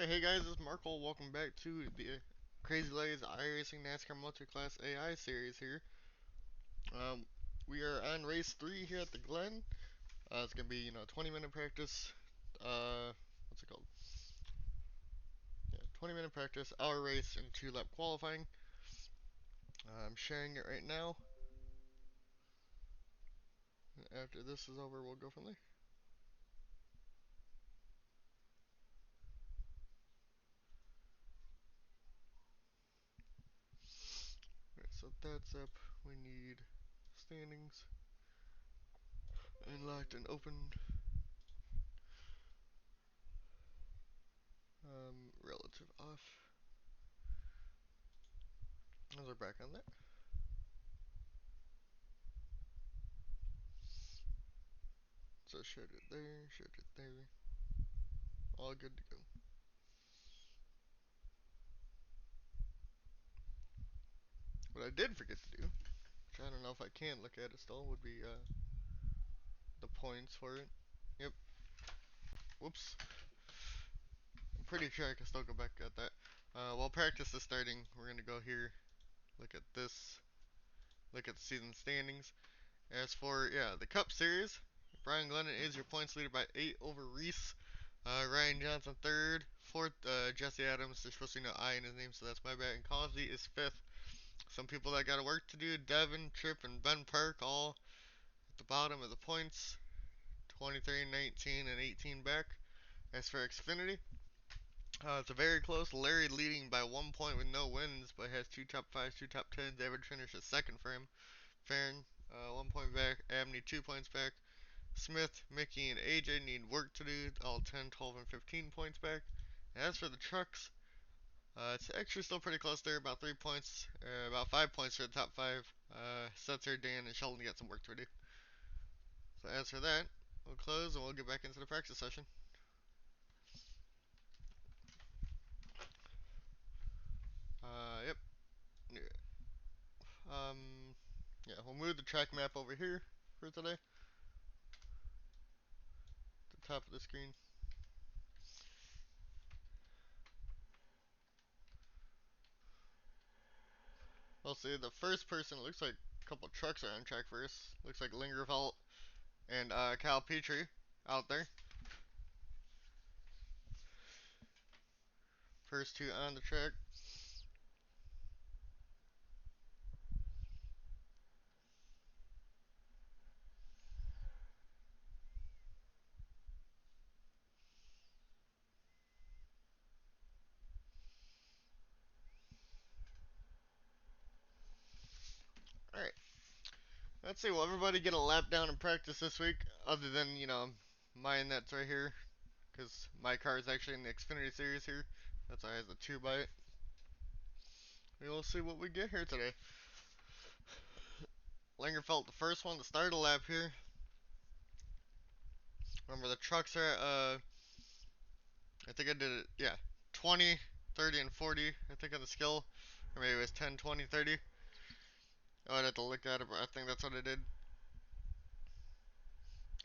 Hey guys, this is Marco. Welcome back to the CrazyLaze Iracing Nascar Multiclass AI series here. Um, we are on race 3 here at the Glen. It's gonna be 20-minute practice. What's it called? Yeah, 20-minute practice, hour race, and 2-lap qualifying. I'm sharing it right now. After this is over, we'll go from there. Alright, so that's up. We need standings unlocked and opened. Relative off. Those are back on that. So shut it there, shut it there. All good to go. What I did forget to do, which I don't know if I can look at it still, would be the points for it. Yep. Whoops. I'm pretty sure I can still go back at that. While practice is starting, we're gonna go here, look at this, look at the season standings. As for the Cup Series, Brian Glennon is your points leader by 8 over Reese. Ryan Johnson third, fourth Jesse Adams. There's supposed to be no I in his name, so that's my bad. And Causey is fifth. Some people that got work to do: Devin, Tripp, and Ben Park, all at the bottom of the points. 23, 19, and 18 back. As for Xfinity, it's a very close. Larry leading by 1 point with no wins, but has two top fives, two top tens. Average finish is second for him. Farron, 1 point back. Abney, 2 points back. Smith, Mickey, and AJ need work to do. All 10, 12, and 15 points back. As for the trucks, it's actually still pretty close there. About 3 points, about 5 points for the top five. Setzer, Dan, and Sheldon got some work to do. So as for that, we'll close and we'll get back into the practice session. Yep. Yeah. Yeah, we'll move the track map over here for today. The top of the screen. We'll see the first person. It looks like a couple trucks are on track first. Looks like Lingervelt and Cal Petrie out there. First two on the track. Alright. Let's see, will everybody get a lap down in practice this week? Other than, mine that's right here. Because my car is actually in the Xfinity Series here. That's why it has a 2 by it. We will see what we get here today. Lingerfelt, the first one to start a lap here. Remember, the trucks are at, I think I did it, yeah, 20, 30, and 40, I think on the skill. Or maybe it was 10, 20, 30. Oh, I'd have to look at it, but I think that's what I did.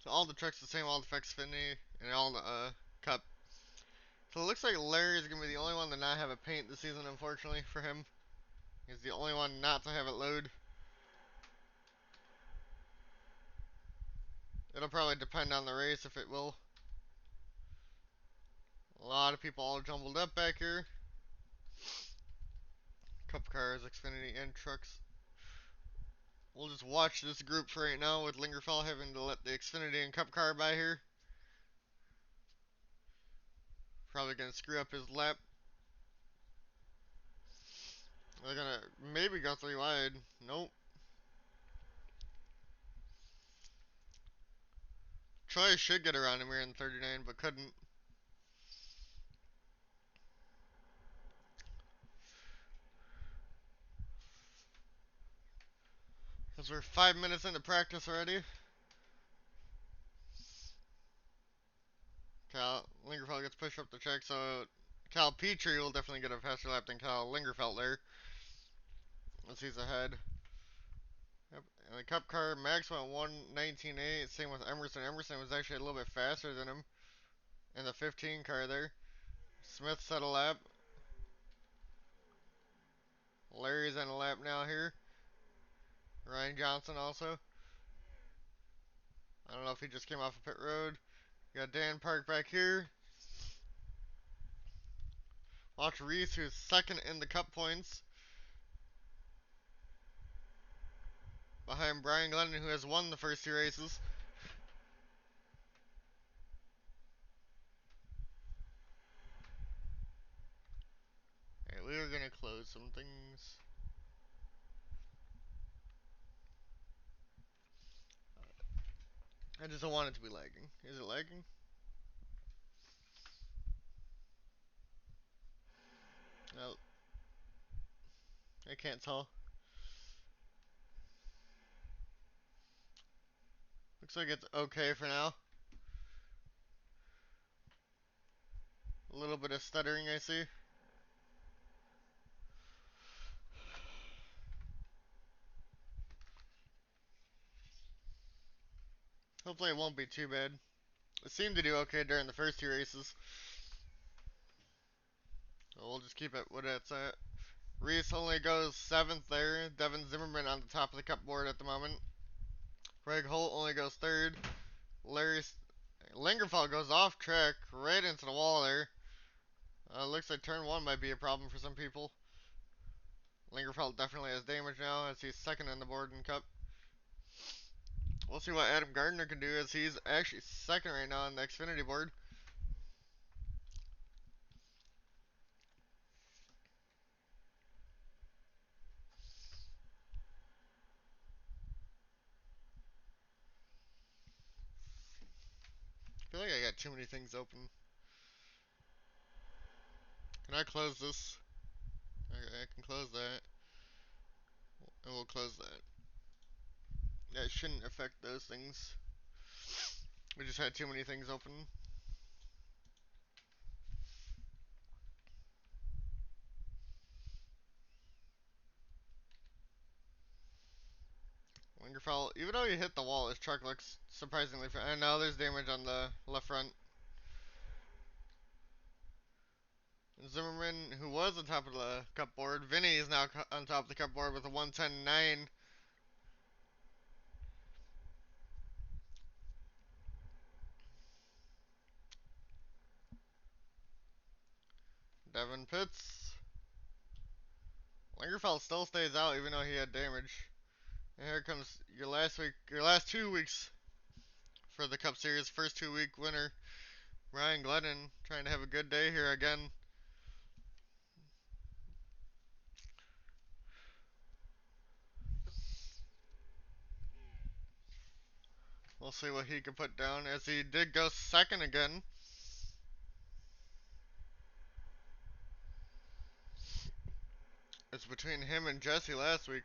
So all the trucks the same, all the Xfinity, and all the Cup. So it looks like Larry is going to be the only one to not have a paint this season, unfortunately, for him. He's the only one not to have it load. It'll probably depend on the race if it will. A lot of people all jumbled up back here. Cup cars, Xfinity, and trucks. We'll just watch this group for right now with Lingerfell having to let the Xfinity and Cup car by here. Probably going to screw up his lap. They're going to maybe go 3 wide. Nope. Troy should get around him here in 39, but couldn't. Because we're 5 minutes into practice already. Cal Lingerfeld gets pushed up the track, so Cal Petrie will definitely get a faster lap than Cal Lingerfeld there. As he's ahead. Yep. And the Cup car, Max went 1:19.8. Same with Emerson. Emerson was actually a little bit faster than him in the 15 car there. Smith set a lap. Larry's on a lap now here. Ryan Johnson also. I don't know if he just came off of pit road. You got Dan Park back here. Watch Reese, who's second in the cup points. Behind Brian Glen, who has won the first two races. Alright, we are going to close some things. I just don't want it to be lagging. Is it lagging? No, I can't tell. Looks like it's okay for now. A little bit of stuttering I see. Hopefully it won't be too bad. It seemed to do okay during the first two races. So we'll just keep it what it's at. Reese only goes 7th there. Devin Zimmerman on the top of the cup board at the moment. Greg Holt only goes 3rd. Larry Lingerfeld goes off track right into the wall there. Looks like turn 1 might be a problem for some people. Lingerfeld definitely has damage now as he's second on the board in cup. We'll see what Adam Gardner can do as he's actually second right now on the Xfinity board. I feel like I got too many things open. Can I close this? Okay, I can close that. And we'll close that. That shouldn't affect those things. We just had too many things open. Wingerfell, even though he hit the wall, his truck looks surprisingly fine. I know there's damage on the left front. Zimmerman, who was on top of the cup board. Vinny is now on top of the cup board with a 110.9. Devin Pitts. Lingerfeld still stays out even though he had damage. And here comes your last 2 weeks for the Cup Series. First 2 week winner, Ryan Glennon, trying to have a good day here again. We'll see what he can put down as he did go second again. It's between him and Jesse last week.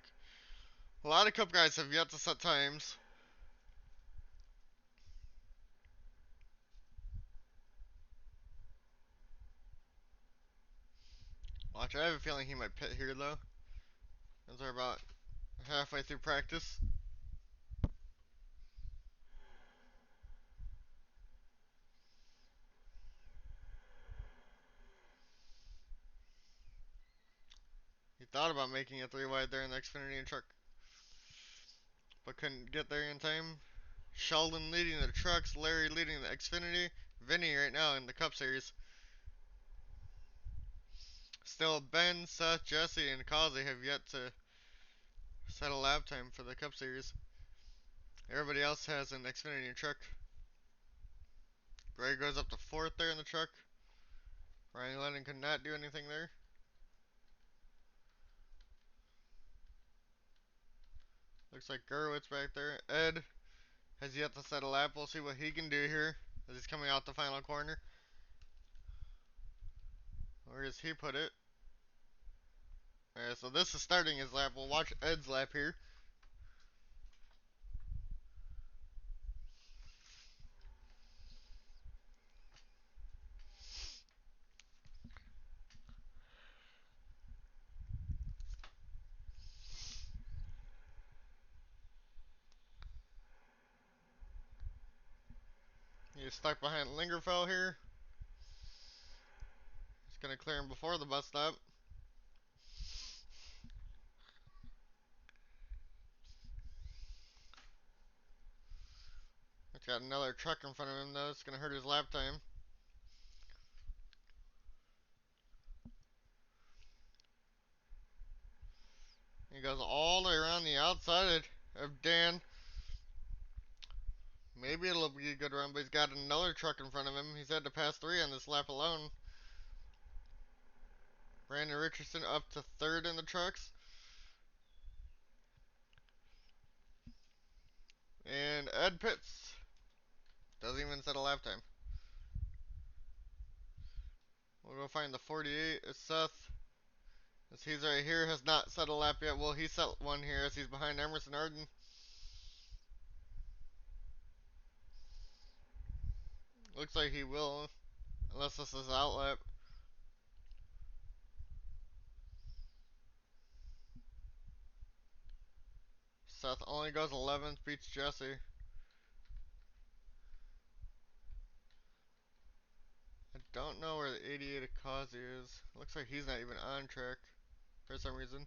A lot of Cup guys have yet to set times. Watch, I have a feeling he might pit here though. As we're about halfway through practice. He thought about making it 3 wide there in the Xfinity truck, but couldn't get there in time. Sheldon leading the trucks, Larry leading the Xfinity, Vinny right now in the Cup Series. Still Ben, Seth, Jesse, and Causey have yet to set a lap time for the Cup Series. Everybody else has an Xfinity truck. Greg goes up to 4th there in the truck. Ryan Lennon could not do anything there. Looks like Gerwitz back there. Ed has yet to set a lap. We'll see what he can do here as he's coming out the final corner. Where does he put it? Alright, so this is starting his lap. We'll watch Ed's lap here. He's stuck behind Lingerfell here. Gonna clear him before the bus stop. He's got another truck in front of him though. It's gonna hurt his lap time. He goes all the way around the outside of Dan. Maybe it'll be a good run, but he's got another truck in front of him. He's had to pass 3 on this lap alone. Brandon Richardson up to 3rd in the trucks. And Ed Pitts doesn't even set a lap time. We'll go find the 48. It's Seth. As he's right here, has not set a lap yet. Well, he set one here as he's behind Emerson Arden. Looks like he will, unless this is out lap. Seth only goes 11th, beats Jesse. I don't know where the 88 Akazi is. Looks like he's not even on track for some reason.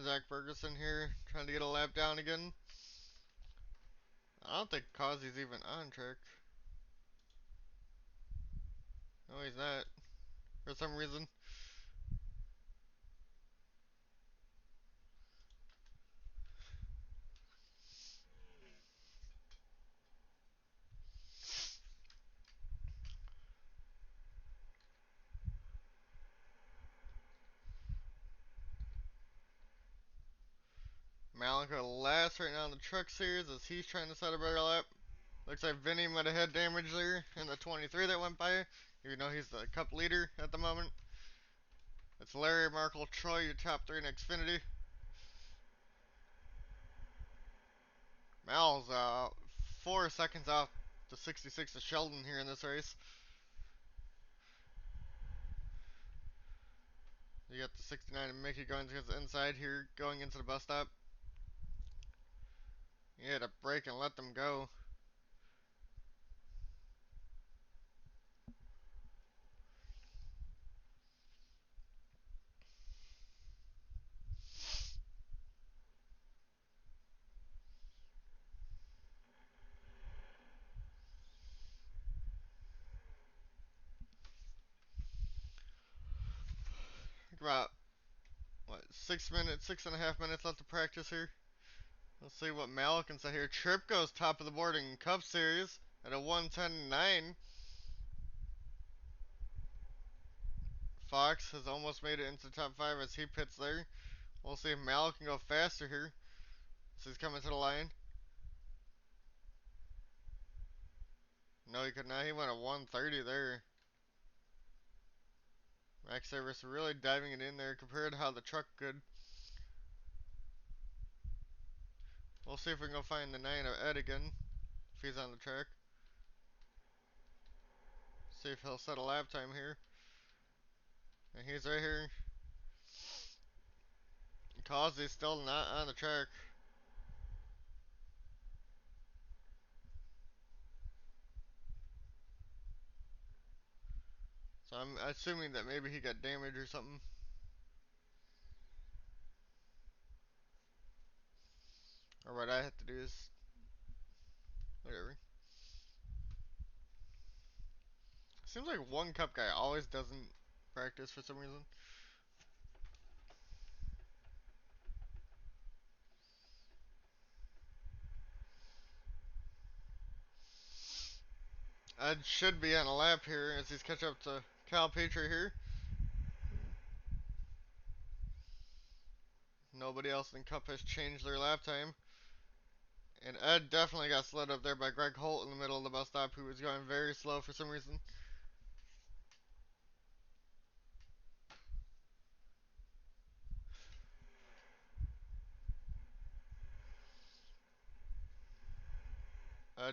Zach Ferguson here, trying to get a lap down again. I don't think Akazi's even on track. No, he's not. For some reason. Malika last right now in the truck series as he's trying to set a better lap. Looks like Vinny might have had damage there in the 23 that went by, even though he's the cup leader at the moment. It's Larry, Markle, Troy, your top 3 in Xfinity. Mal's 4 seconds off the 66 of Sheldon here in this race. You got the 69 and Mickey going to the inside here, going into the bus stop. He had to brake and let them go. About, what, 6 minutes, 6.5 minutes left to practice here. Let's see what Mal can say here. Tripp goes top of the board in Cup Series at a 110.9. Fox has almost made it into the top 5 as he pits there. We'll see if Mal can go faster here. So he's coming to the line. No, he could not. He went at 130 there. Max Service really diving it in there compared to how the truck could. We'll see if we can go find the 9 of Ed again, if he's on the track. See if he'll set a lap time here. And he's right here. Causey's still not on the track. So I'm assuming that maybe he got damaged or something. Or what I have to do is whatever. Seems like one cup guy always doesn't practice for some reason. Ed should be on a lap here as he's catching up to Cal Petrie here. Nobody else in Cup has changed their lap time. And Ed definitely got slid up there by Greg Holt in the middle of the bus stop, who was going very slow for some reason.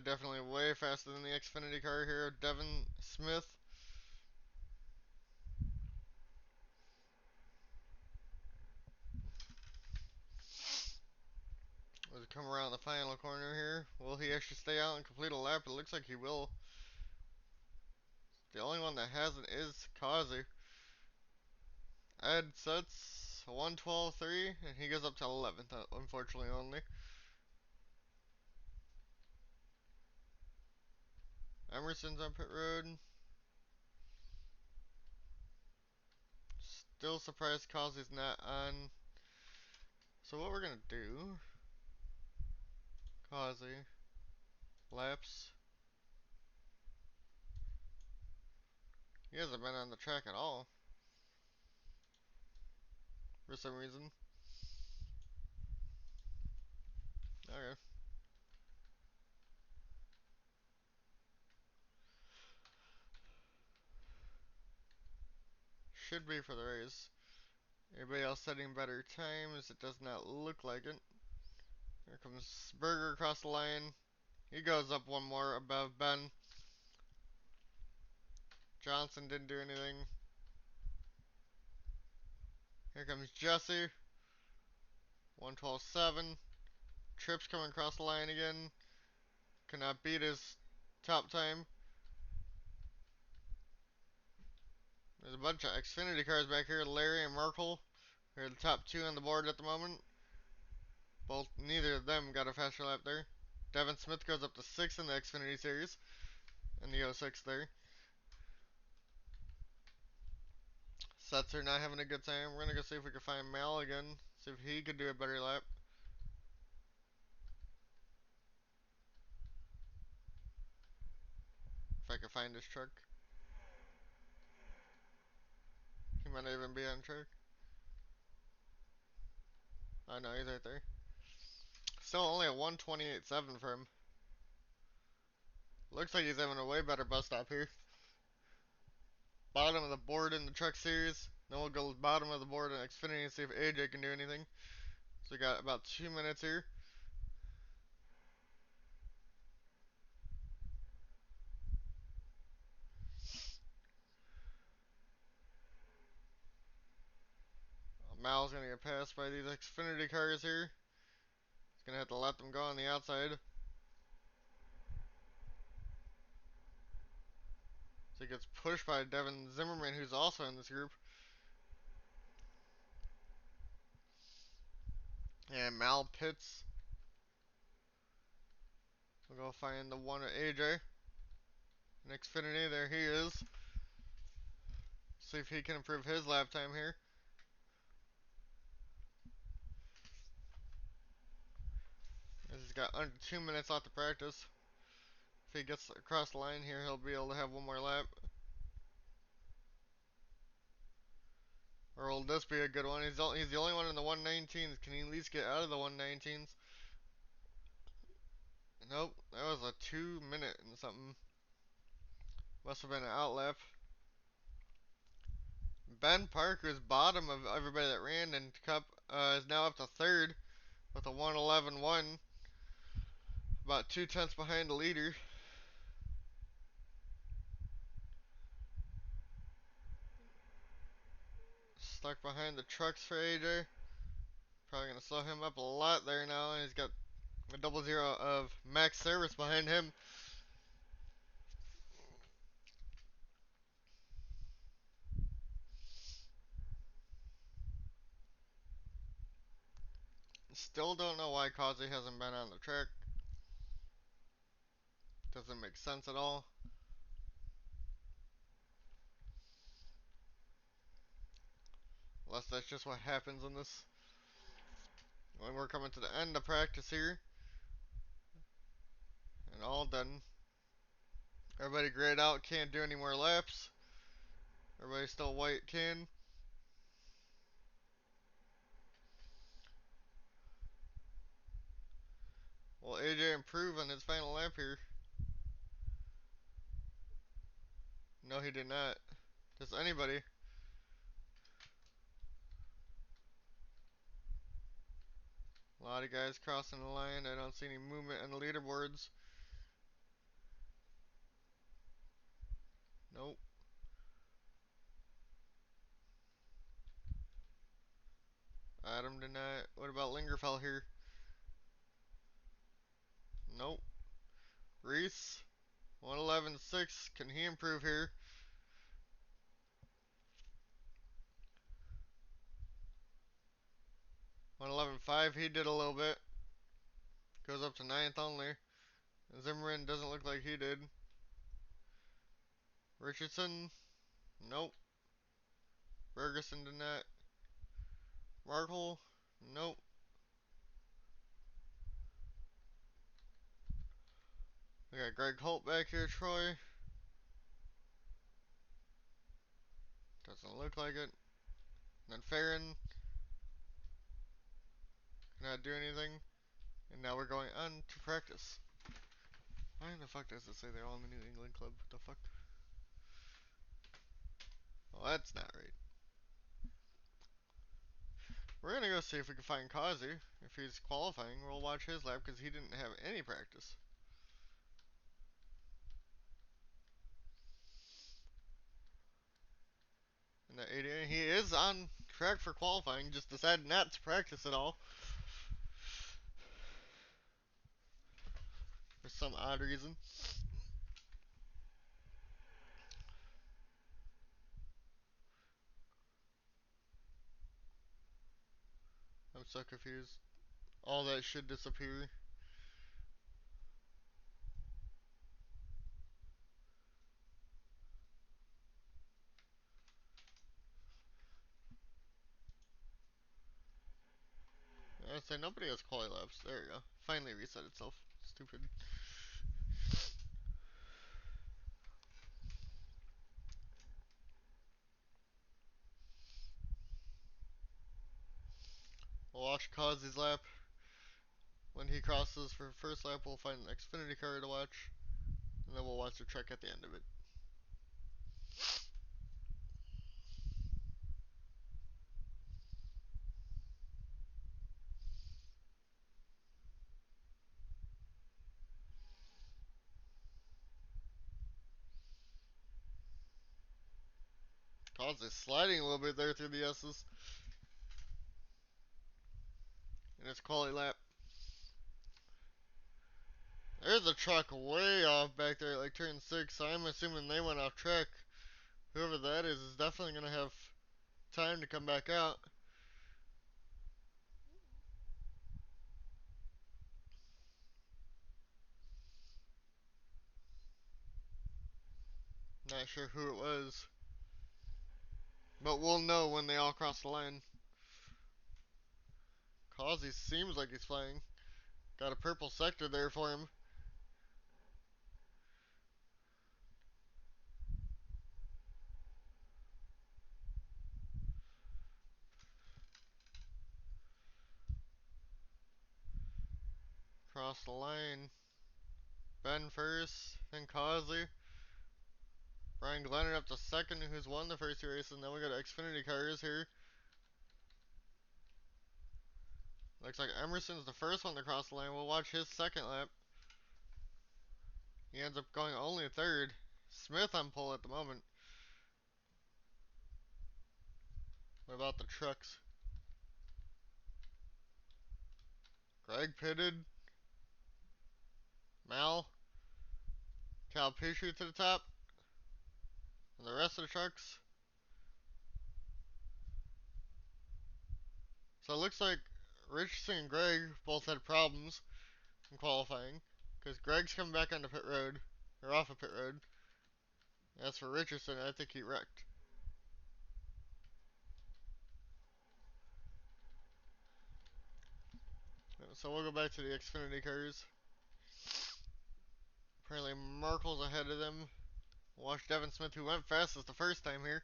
Definitely way faster than the Xfinity car here, Devin Smith. As we come around the final corner here, will he actually stay out and complete a lap? It looks like he will. The only one that hasn't is Kazi. Ed sets 112.3, and he goes up to 11th, unfortunately only. Emerson's on pit road. Still surprised Kazi's not on. So what we're gonna do, Kazi, laps. He hasn't been on the track at all, for some reason. Okay. Should be for the race. Anybody else setting better times? It does not look like it. Here comes Berger across the line. He goes up one more above Ben. Johnson didn't do anything. Here comes Jesse. 112.7. Trips coming across the line again. Cannot beat his top time. There's a bunch of Xfinity cars back here. Larry and Merkel are the top two on the board at the moment. Neither of them got a faster lap there. Devin Smith goes up to 6 in the Xfinity series. In the 06 there. Setzer not having a good time. We're gonna go see if we can find Mal again. See if he could do a better lap. If I can find his truck. He might not even be on track. I know, he's right there. Still only a 128.7 for him. Looks like he's having a way better bus stop here. Bottom of the board in the truck series. Then we'll go bottom of the board in Xfinity and see if AJ can do anything. So we got about 2 minutes here. Mal's gonna get passed by these Xfinity cars here. He's gonna have to let them go on the outside. So he gets pushed by Devin Zimmerman, who's also in this group. And Mal pits. We'll go find the one at AJ. In Xfinity, there he is. See if he can improve his lap time here. He's got under 2 minutes left to practice. If he gets across the line here, he'll be able to have one more lap. Or will this be a good one? He's the only one in the 119s. Can he at least get out of the 119s? Nope, that was a 2 minute and something. Must have been an outlap. Ben Parker's bottom of everybody that ran in Cup is now up to third with a 111.1. About 2 tenths behind the leader. Stuck behind the trucks for AJ. Probably going to slow him up a lot there now. And he's got a 00 of max service behind him. Still don't know why Kazi hasn't been on the track. Doesn't make sense at all. Unless that's just what happens in this. When we're coming to the end of practice here. And all done. Everybody grayed out, can't do any more laps. Everybody still white can. Will AJ improve on his final lap here? No, he did not. Does anybody? A lot of guys crossing the line. I don't see any movement on the leaderboards. Nope. Adam did not. What about Lingerfell here? Nope. Reese, 111.6. Can he improve here? 111.5, he did a little bit. Goes up to ninth only. Zimmerman doesn't look like he did. Richardson, nope. Ferguson did not. Markle, nope. We got Greg Holt back here, Troy. Doesn't look like it. And then Farron cannot do anything. And now we're going on to practice. Why in the fuck does it say they're all in the New England club? What the fuck? Well, that's not right. We're gonna go see if we can find Kazi. If he's qualifying, we'll watch his lap because he didn't have any practice. And that 88, he is on track for qualifying, just decided not to practice at all. For some odd reason. I'm so confused. All that should disappear. I say nobody has quali laps. There we go. Finally reset itself. Stupid. We'll watch Kazi's lap. When he crosses for first lap, we'll find an Xfinity car to watch. And then we'll watch the truck at the end of it. Kazi's sliding a little bit there through the S's. And it's quali lap. There's a truck way off back there at like turn 6. So I'm assuming they went off track. Whoever that is definitely going to have time to come back out. Not sure who it was. But we'll know when they all cross the line. Kazi seems like he's flying. Got a purple sector there for him. Cross the line. Ben first, then Kazi. Brian Glenn up to second, who's won the first two races. And then we got Xfinity cars here. Looks like Emerson's the first one to cross the line. We'll watch his second lap. He ends up going only third. Smith on pole at the moment. What about the trucks? Greg pitted. Mal. Cal Pishu to the top. And the rest of the trucks. So it looks like Richardson and Greg both had problems in qualifying. Because Greg's coming back onto pit road. Or off of pit road. As for Richardson, I think he wrecked. So we'll go back to the Xfinity cars. Apparently Markle's ahead of them. Watch Devin Smith, who went fastest the first time here.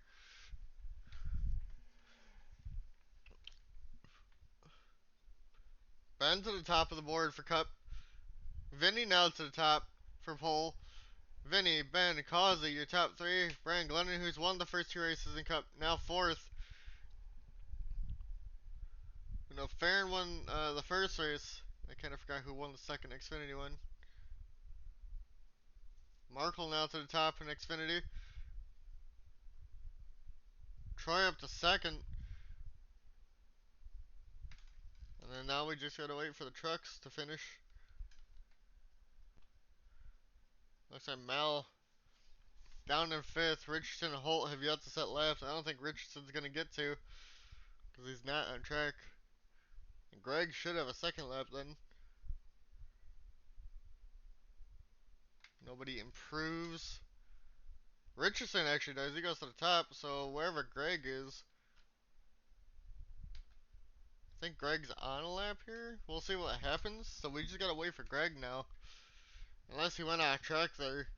Ben to the top of the board for Cup. Vinny now to the top for pole. Vinny, Ben, Causey, your top three. Brian Glennon, who's won the first two races in Cup, now fourth. You know, Farron won the first race. I kind of forgot who won the second Xfinity one. Markle now to the top in Xfinity. Troy up to second. And then now we just gotta wait for the trucks to finish. Looks like Mal down in fifth. Richardson and Holt have yet to set laps. I don't think Richardson's gonna get to, because he's not on track. And Greg should have a second lap then. Nobody improves. Richardson actually does. He goes to the top, so wherever Greg is, I think Greg's on a lap here. We'll see what happens. So we just gotta wait for Greg now. Unless he went out of track there.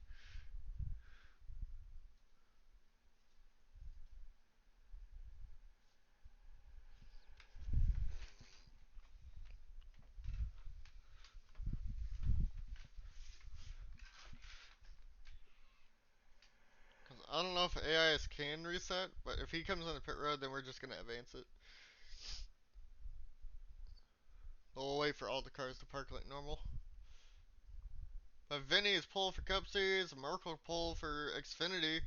Cause I don't know if AIS can reset, but if he comes on the pit road, then we're just gonna advance it. But we'll wait for all the cars to park like normal. But Vinny is pole for Cup Series, Merkel pole for Xfinity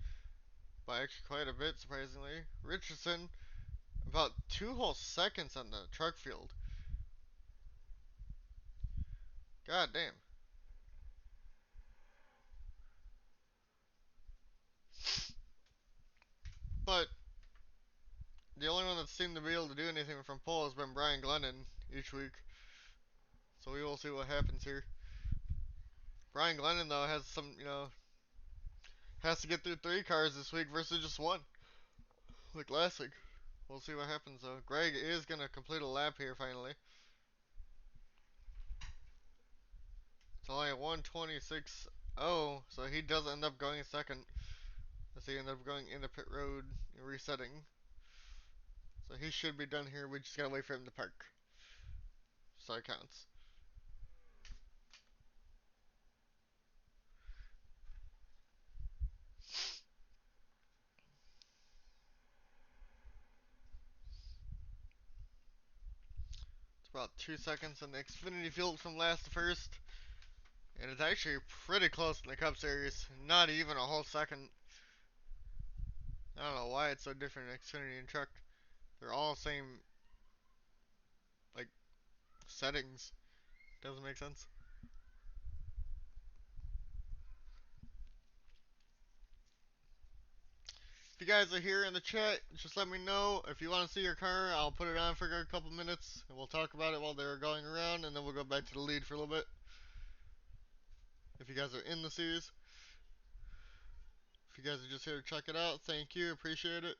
by actually quite a bit, surprisingly. Richardson, about 2 whole seconds on the truck field. God damn. But the only one that seemed to be able to do anything from pole has been Brian Glennon each week. So we will see what happens here. Brian Glennon, though, has some, has to get through 3 cars this week versus just one, like last week. We'll see what happens, though. Greg is going to complete a lap here, finally. It's only at 1:26.0, so he does end up going second. As he ended up going in the pit road and resetting. So he should be done here. We just gotta wait for him to park. So it counts. It's about 2 seconds in the Xfinity field from last to first. And it's actually pretty close in the Cup Series. Not even a whole second. I don't know why it's so different in Xfinity and Truck. They're all same, like, settings. Doesn't make sense. If you guys are here in the chat, just let me know. If you want to see your car, I'll put it on for a couple minutes. And we'll talk about it while they're going around. And then we'll go back to the lead for a little bit. If you guys are in the series. If you guys are just here to check it out, thank you. Appreciate it.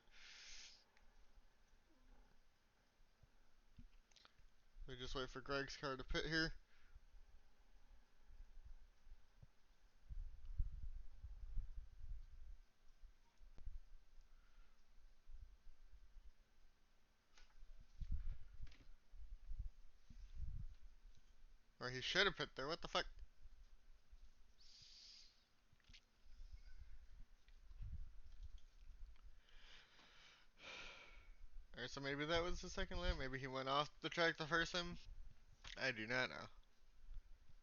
We just wait for Greg's car to pit here. Or he should have pit there. What the fuck? Alright, so maybe that was the second lap. Maybe he went off the track the first time. I do not know.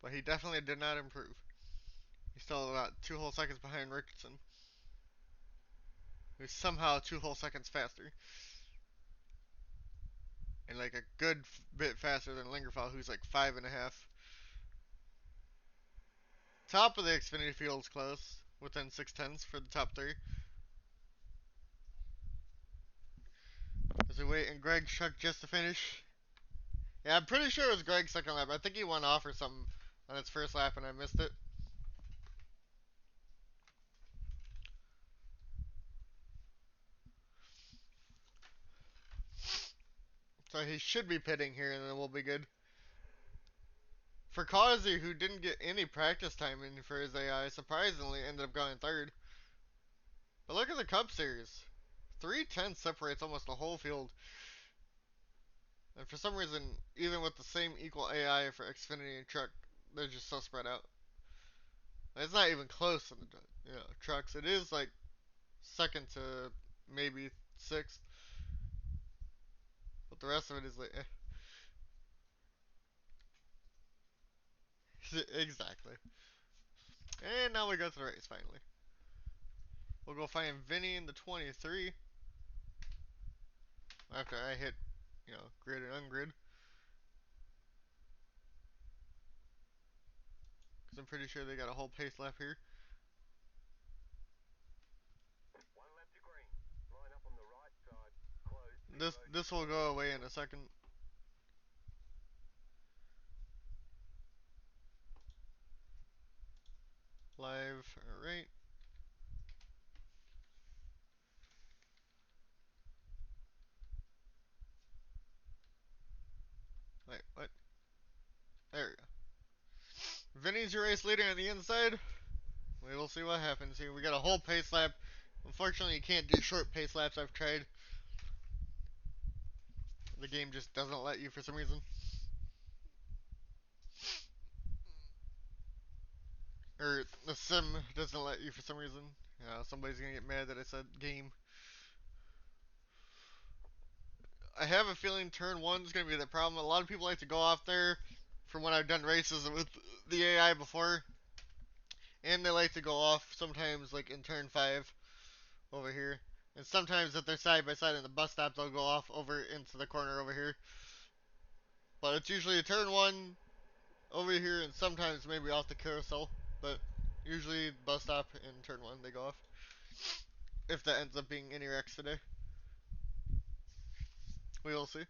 But he definitely did not improve. He's still about 2 whole seconds behind Richardson. He's somehow 2 whole seconds faster. And like a good bit faster than Lingerfeld, who's like 5.5. Top of the Xfinity field's close. Within 6 tenths for the top 3. As we wait and Greg's truck just to finish. Yeah, I'm pretty sure it was Greg's second lap. I think he went off or something on his first lap and I missed it. So he should be pitting here and then we'll be good. For Causey, who didn't get any practice time in for his AI, surprisingly ended up going third. But look at the Cup Series. 3 tenths separates almost the whole field. And for some reason, even with the same equal AI for Xfinity and Truck, they're just so spread out. It's not even close in the trucks. It is like second to maybe sixth. But the rest of it is like, eh. Exactly. And now we go to the race finally. We'll go find Vinny in the 23. After I hit, grid and ungrid. Because I'm pretty sure they got a whole pace lap here. This will go away in a second. Live, alright. Wait, what? There we go. Vinny's your race leader on the inside. We will see what happens here. We got a whole pace lap. Unfortunately, you can't do short pace laps. I've tried. The game just doesn't let you for some reason. Or the sim doesn't let you for some reason. Somebody's gonna get mad that I said game. I have a feeling turn one's gonna be the problem. A lot of people like to go off there from when I've done races with the AI before. And they like to go off sometimes like in turn 5 over here. And sometimes if they're side by side in the bus stop, they'll go off over into the corner over here. But it's usually a turn 1 over here and sometimes maybe off the carousel. But usually bus stop and turn 1 they go off. If that ends up being any wrecks today. We will see.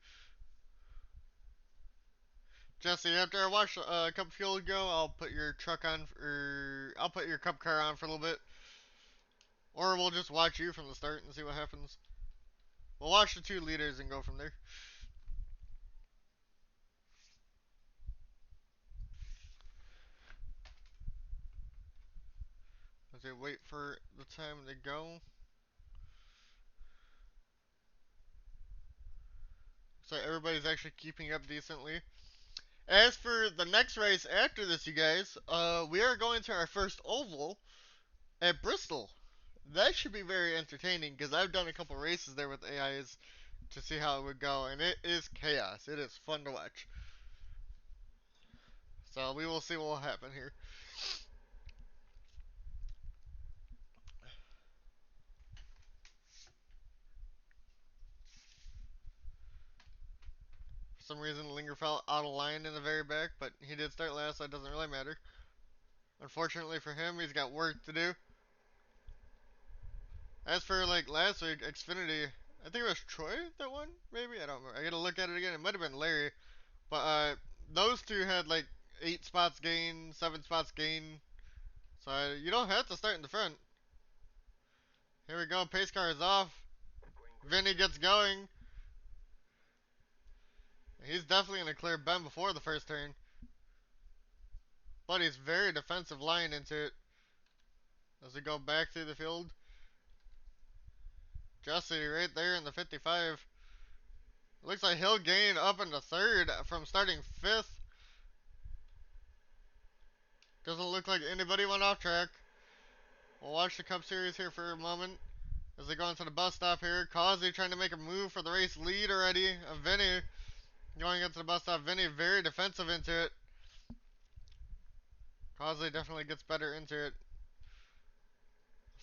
Jesse, after I watch Cup Fuel go, I'll put your truck on, or I'll put your Cup car on for a little bit. Or we'll just watch you from the start and see what happens. We'll watch the 2 leaders and go from there. As I wait for the time to go. So everybody's actually keeping up decently. As for the next race after this, you guys, we are going to our first oval at Bristol. That should be very entertaining because I've done a couple races there with AIs to see how it would go, and it is chaos. It is fun to watch. So we will see what will happen here. For some reason, Linger fell out of line in the very back, but he did start last, so it doesn't really matter. Unfortunately for him, he's got work to do. As for like last week, Xfinity, I think it was Troy that won, maybe? I don't remember. I gotta look at it again. It might have been Larry. But those two had like 8 spots gain, 7 spots gain. So you don't have to start in the front. Here we go. Pace car is off. Vinny gets going. He's definitely going to clear Ben before the first turn. But he's very defensive line into it. As we go back through the field. Jesse right there in the 55. Looks like he'll gain up into third from starting 5th. Doesn't look like anybody went off track. We'll watch the Cup Series here for a moment. As they go into the bus stop here, Causey trying to make a move for the race lead already. Vinny going into the bus stop. Vinny very defensive into it. Causey definitely gets better into it.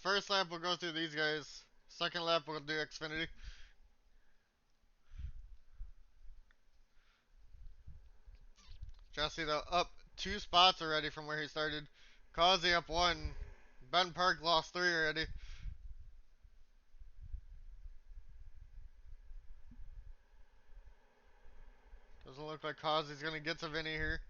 First lap we'll go through these guys. Second lap we'll do Xfinity. Jesse though up 2 spots already from where he started. Causey up 1. Ben Park lost 3 already. Doesn't look like Causey's gonna get to Vinny here.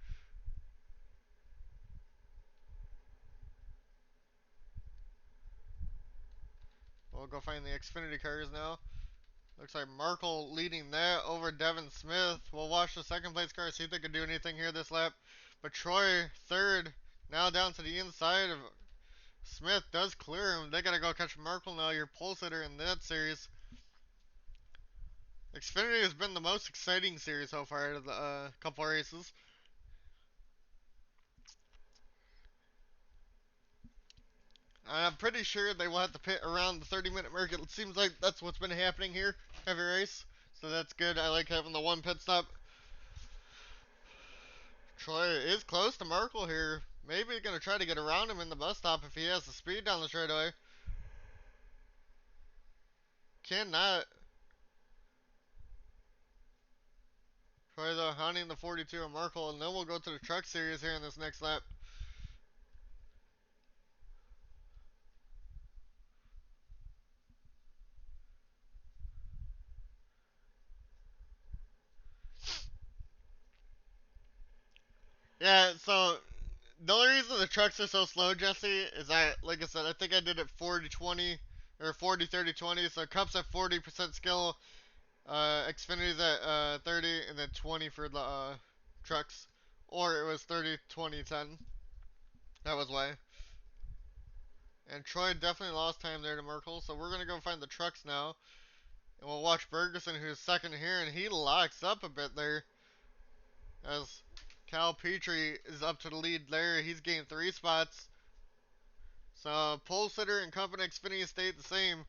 We'll go find the Xfinity cars now. Looks like Markle leading that over Devin Smith. We'll watch the second place car, see if they can do anything here this lap. But Troy, third, now down to the inside of Smith, does clear him. They gotta go catch Markle now, your pole sitter in that series. Xfinity has been the most exciting series so far out of the couple races. I'm pretty sure they will have to pit around the 30-minute mark. It seems like that's what's been happening here every race. So that's good. I like having the one pit stop. Troy is close to Merkel here. Maybe going to try to get around him in the bus stop if he has the speed down the straightaway. Cannot. Troy though hunting the 42 of Merkel, and then we'll go to the truck series here in this next lap. Yeah, so The only reason the trucks are so slow, Jesse, is like I said, I think I did it 40-20 or 40-30-20. So Cup's at 40% skill, Xfinity's at 30, and then 20 for the trucks, or it was 30-20-10. That was why. And Troy definitely lost time there to Merkel, so we're gonna go find the trucks now, and we'll watch Ferguson, who's second here, and he locks up a bit there as Cal Petrie is up to the lead there. He's gained 3 spots. So pole sitter and Company Xfinity stayed the same.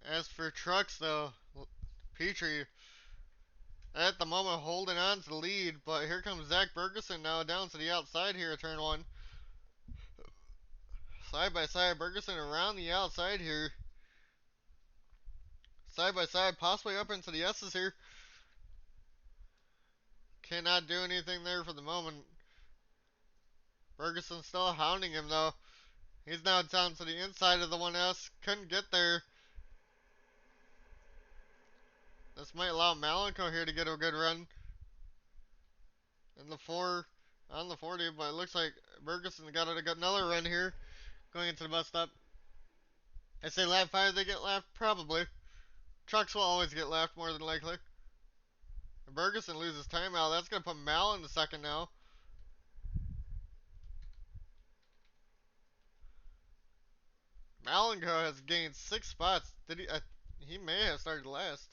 As for trucks, though, Petrie at the moment holding on to the lead, but here comes Zach Bergeson now down to the outside here at turn one. Side by side, Bergeson around the outside here. Side by side, possibly up into the S's here. Cannot do anything there for the moment. Bergeson still hounding him though. He's now down to the inside of the 1S. Couldn't get there. This might allow Malenko here to get a good run. In the 4 on the 40, but it looks like Bergeson got another run here going into the bus stop. I say lap 5 they get lapped? Probably. Trucks will always get lapped more than likely. And Bergeson loses timeout. That's going to put Mal in the second now. Malenko has gained 6 spots. Did he? He may have started last.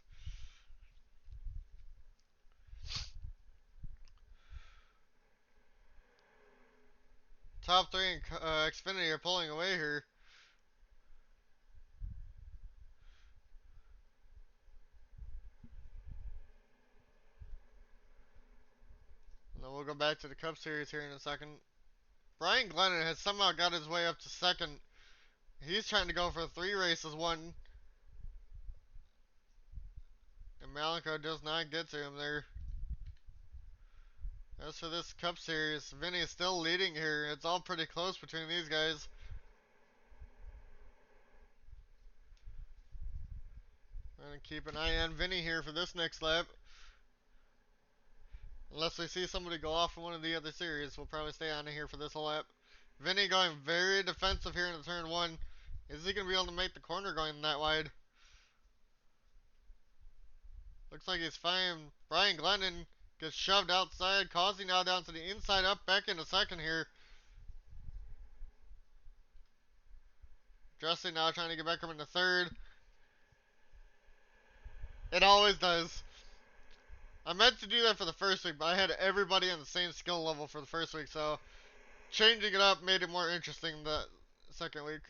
Top 3 and Xfinity are pulling away here. And then we'll go back to the Cup Series here in a second. Brian Glennon has somehow got his way up to second. He's trying to go for 3 races, 1. And Malenko does not get to him there. As for this Cup Series, Vinny is still leading here. It's all pretty close between these guys. We're going to keep an eye on Vinny here for this next lap. Unless we see somebody go off in one of the other series, we'll probably stay on here for this whole lap. Vinny going very defensive here in the turn 1. Is he going to be able to make the corner going that wide? Looks like he's fine. Brian Glennon gets shoved outside. Causey now down to the inside, up back in a second here. Jesse now trying to get back up into third. It always does. I meant to do that for the first week, but I had everybody on the same skill level for the first week, so changing it up made it more interesting the second week.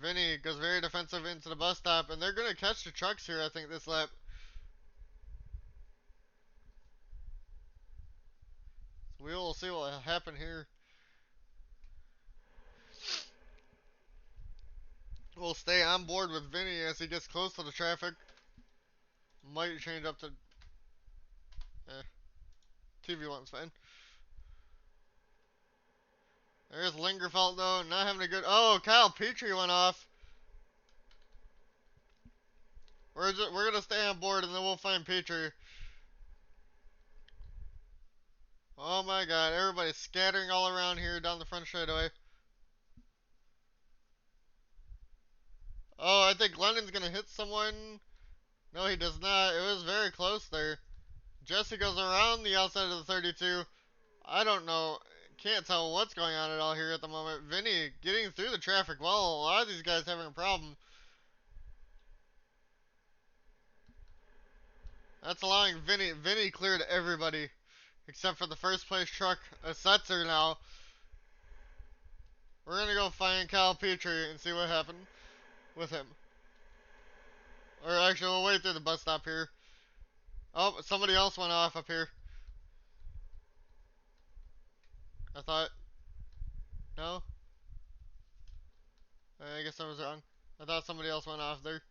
Vinny goes very defensive into the bus stop, and they're going to catch the trucks here, I think, this lap. So we will see what will happen here. We'll stay on board with Vinny as he gets close to the traffic. Might change up to... TV one's fine. There's Lingerfeld, though, not having a good... Oh, Kyle Petrie went off. We're going to stay on board, and then we'll find Petrie. Oh my god, everybody's scattering all around here down the front straightaway. Oh, I think Glennon's gonna hit someone. No, he does not. It was very close there. Jesse goes around the outside of the 32. I don't know. Can't tell what's going on at all here at the moment. Vinny getting through the traffic well. A lot of these guys having a problem. That's allowing Vinny. Vinny cleared everybody except for the first place truck, a Setzer now. We're gonna go find Kyle Petrie and see what happened with him. Or actually, we'll wait through the bus stop here. Oh, somebody else went off up here. I thought. No? I guess I was wrong. I thought somebody else went off there.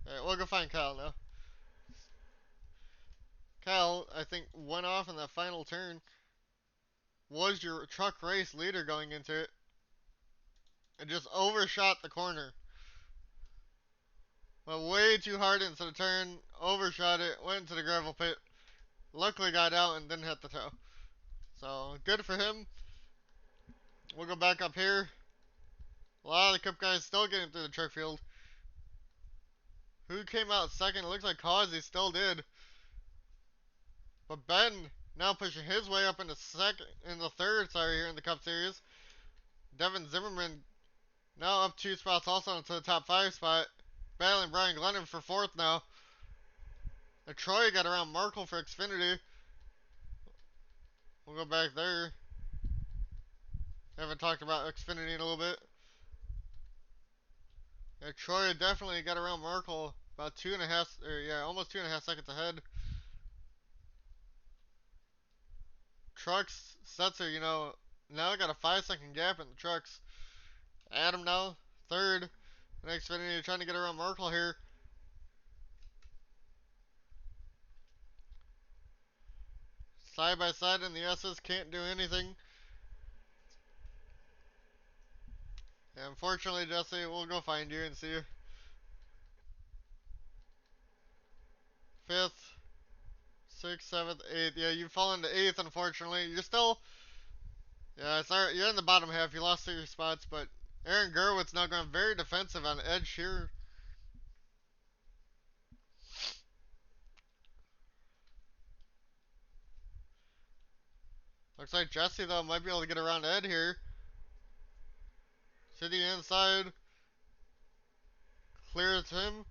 Alright, we'll go find Kyle now. Kyle, I think, went off in that final turn. Was your truck race leader going into it. And just overshot the corner. Went way too hard into the turn. Overshot it. Went into the gravel pit. luckily got out and didn't hit the toe. So good for him. We'll go back up here. A lot of the Cup guys still getting through the truck field. Who came out second? It looks like Causey still did. But Ben now pushing his way up in the third, here in the Cup Series. Devin Zimmerman now up 2 spots also into the top 5 spot. Battling Brian Glennon for fourth now. And Troy got around Markle for Xfinity. We'll go back there. Haven't talked about Xfinity in a little bit. Yeah, Troy definitely got around Markle about 2.5, or yeah, almost 2.5 seconds ahead. Trucks, Setzer, now got a 5 second gap in the trucks. Adam now, third. And Xfinity trying to get around Markle here. Side by side in the S's, can't do anything. Yeah, unfortunately, Jesse, we'll go find you and see you. Fifth, sixth, seventh, eighth. Yeah, you fall into eighth, unfortunately. You're still, yeah, sorry, you're in the bottom half. You lost 3 spots, but Aaron Gerwitz now going very defensive on edge here. Looks like Jesse, though, might be able to get around Ed here. To the inside. Clears him.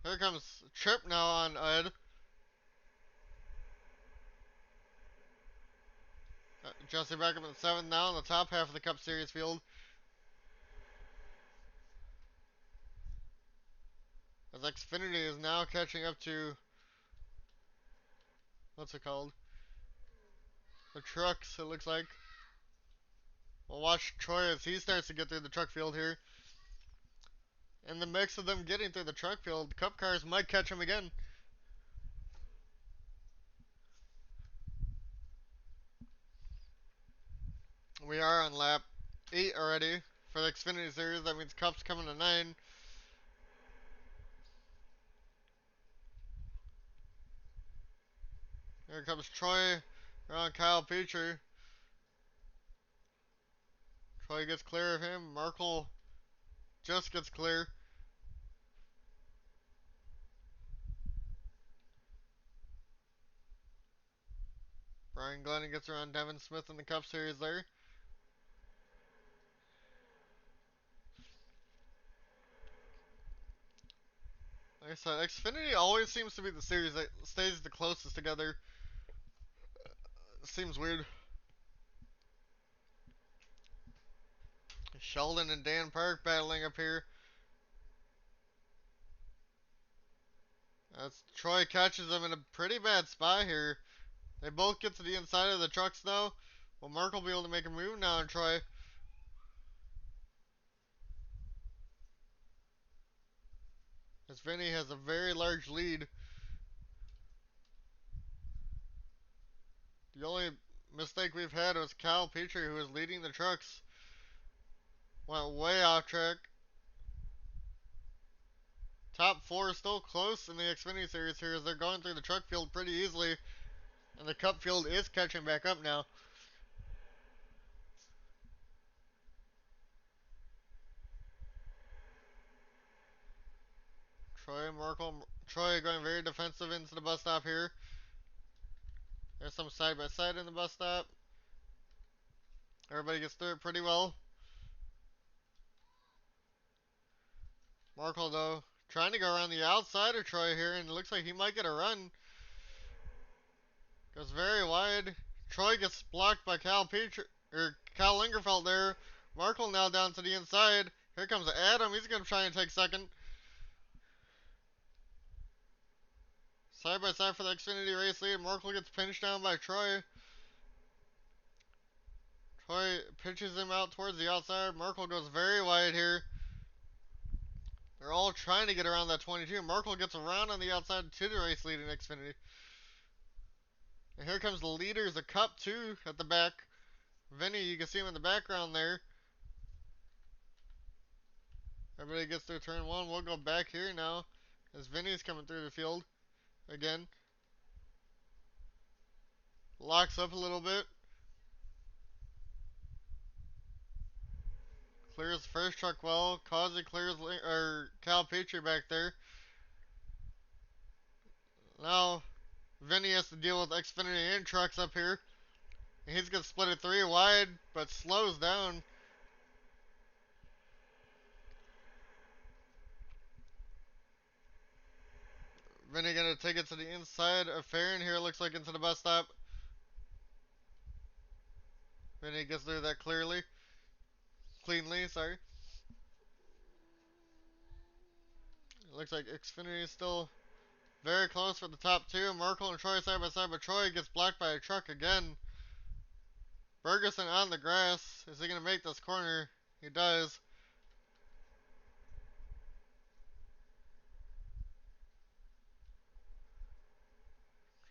Here comes Trip now on Ed. Jesse back up in 7th now in the top half of the Cup Series field. As Xfinity is now catching up to, what's it called? The trucks, it looks like. We'll watch Troy as he starts to get through the truck field here. In the mix of them getting through the truck field, Cup cars might catch him again. We are on lap 8 already for the Xfinity Series. That means Cup's coming to 9. Here comes Troy around Kyle Petrie. Troy gets clear of him. Markle just gets clear. Brian Glenn gets around Devin Smith in the Cup Series there. Like I said, Xfinity always seems to be the series that stays the closest together. Seems weird. Sheldon and Dan Park battling up here. As Troy catches them in a pretty bad spot here. They both get to the inside of the trucks though. Will Mark will be able to make a move now on Troy? As Vinny has a very large lead. The only mistake we've had was Kyle Petrie, who was leading the trucks. Went way off track. Top 4 is still close in the Xfinity Series here as they're going through the truck field pretty easily. And the Cup field is catching back up now. Troy going very defensive into the bus stop here. There's some side by side in the bus stop. Everybody gets through it pretty well. Markle though, trying to go around the outside of Troy here, and it looks like he might get a run. Goes very wide. Troy gets blocked by Kyle Lingerfeld there. Markle now down to the inside. Here comes Adam. He's gonna try and take second. Side by side for the Xfinity race lead. Markle gets pinched down by Troy. Troy pitches him out towards the outside. Markle goes very wide here. They're all trying to get around that 22. Markle gets around on the outside to the race lead in Xfinity. And here comes the leaders of Cup 2 at the back. Vinny, you can see him in the background there. Everybody gets through turn 1. We'll go back here now as Vinny's coming through the field again. Locks up a little bit. Clears the first truck well. Causey clears Cal Petrie back there. Now Vinny has to deal with Xfinity and trucks up here. And he's gonna split it 3 wide, but slows down. Vinny gonna take it to the inside of Farron here. Looks like into the bus stop. Vinny gets through that cleanly. Sorry. It looks like Xfinity is still very close for the top 2. Merkel and Troy side by side, but Troy gets blocked by a truck again. Ferguson on the grass. Is he gonna make this corner? He does.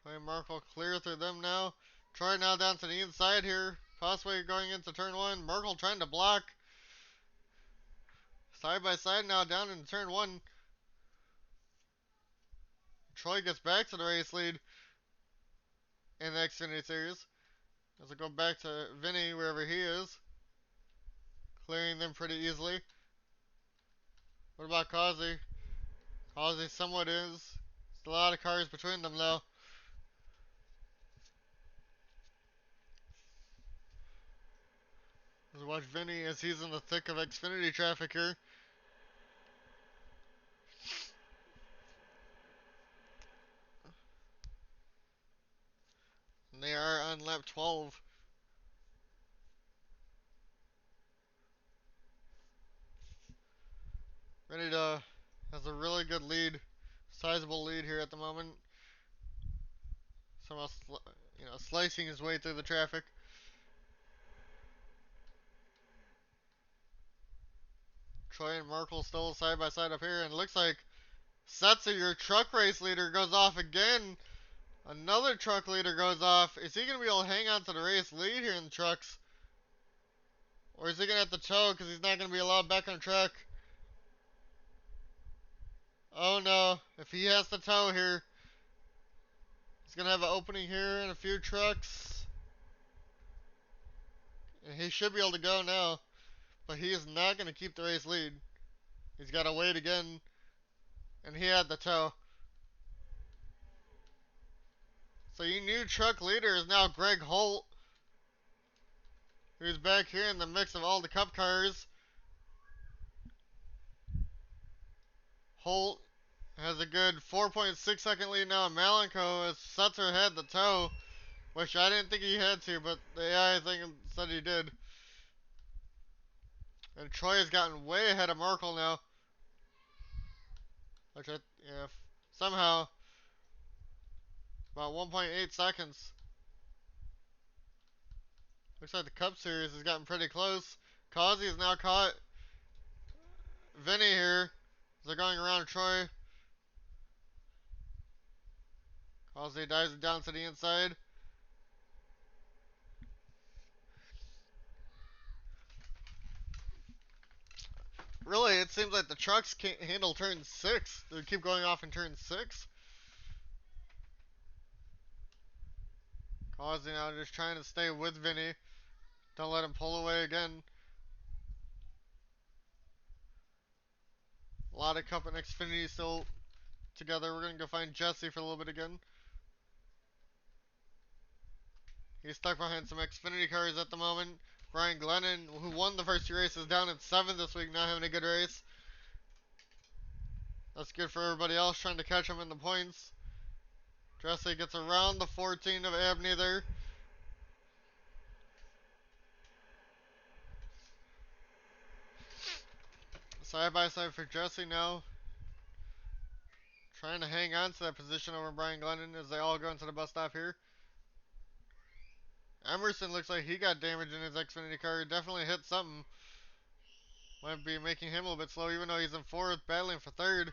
Troy and Merkel clear through them now. Troy now down to the inside here. Possibly going into turn 1. Merkel trying to block. Side by side now down in turn 1. Troy gets back to the race lead in the Xfinity Series. As we go back to Vinny wherever he is. Clearing them pretty easily. What about Causey? Causey somewhat is. Still a lot of cars between them though. Let's watch Vinny as he's in the thick of Xfinity traffic here. And they are on lap 12. Vinny has a really good lead. Sizable lead here at the moment. Somehow, slicing his way through the traffic. Troy and Merkel still side by side up here. And it looks like Setzer, your truck race leader, goes off again. Another truck leader goes off. Is he going to be able to hang on to the race lead here in the trucks? Or is he going to have to tow because he's not going to be allowed back on track? Oh no. If he has to tow here, he's going to have an opening here in a few trucks. And he should be able to go now. But he is not going to keep the race lead. He's got to wait again. And he had the tow. So your new truck leader is now Greg Holt, who's back here in the mix of all the cup cars. Holt has a good 4.6 second lead now. Malenko as Sutter had the tow, which I didn't think he had to, but the AI thing said he did. And Troy has gotten way ahead of Merkel now. Which somehow about 1.8 seconds. Looks like the Cup Series has gotten pretty close. Causey has now caught Vinny here. They're going around Troy. Causey dives down to the inside. Really, it seems like the trucks can't handle turn 6. They keep going off in turn 6. Causey now just trying to stay with Vinny. Don't let him pull away again. A lot of Cup and Xfinity still together. We're going to go find Jesse for a little bit again. He's stuck behind some Xfinity cars at the moment. Brian Glennon, who won the first 2 races, down in 7th this week, not having a good race. That's good for everybody else trying to catch him in the points. Jesse gets around the 14 of Abney there. Side by side for Jesse now. Trying to hang on to that position over Brian Glennon as they all go into the bus stop here. Emerson looks like he got damage in his Xfinity car. Definitely hit something. Might be making him a little bit slow, even though he's in 4th, battling for 3rd.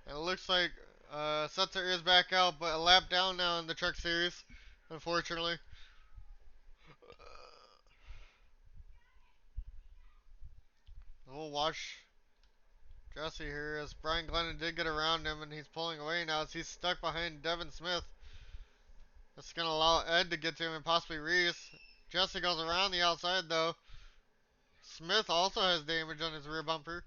And it looks like Setzer is back out, but a lap down now in the Truck Series, unfortunately. We'll watch Jesse here as Brian Glennon did get around him and he's pulling away now as he's stuck behind Devin Smith. That's going to allow Ed to get to him and possibly Reese. Jesse goes around the outside though. Smith also has damage on his rear bumper.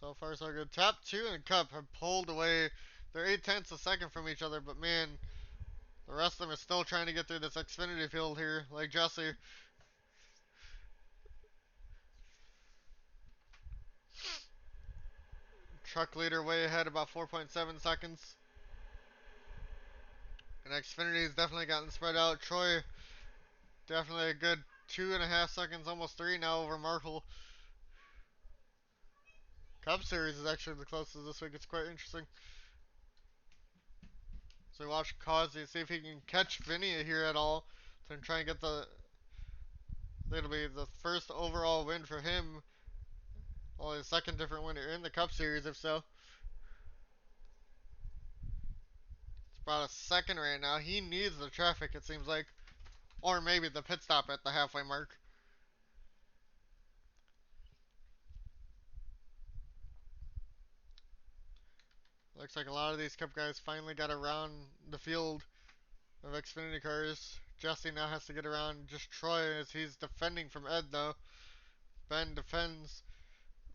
So far so good. Top 2 and Cup have pulled away. They're 8/10 a second from each other, but man, the rest of them are still trying to get through this Xfinity field here, like Jesse. Truck leader way ahead, about 4.7 seconds. And Xfinity's definitely gotten spread out. Troy, definitely a good 2.5 seconds, almost 3 now over Markle. Cup Series is actually the closest this week. It's quite interesting. So we watch Causey, see if he can catch Vinny here at all. To try and get the... It'll be the first overall win for him. Only the second different winner in the Cup Series, if so. It's about a second right now. He needs the traffic, it seems like. Or maybe the pit stop at the halfway mark. Looks like a lot of these Cup guys finally got around the field of Xfinity cars. Jesse now has to get around just Troy as he's defending from Ed, though. Ben defends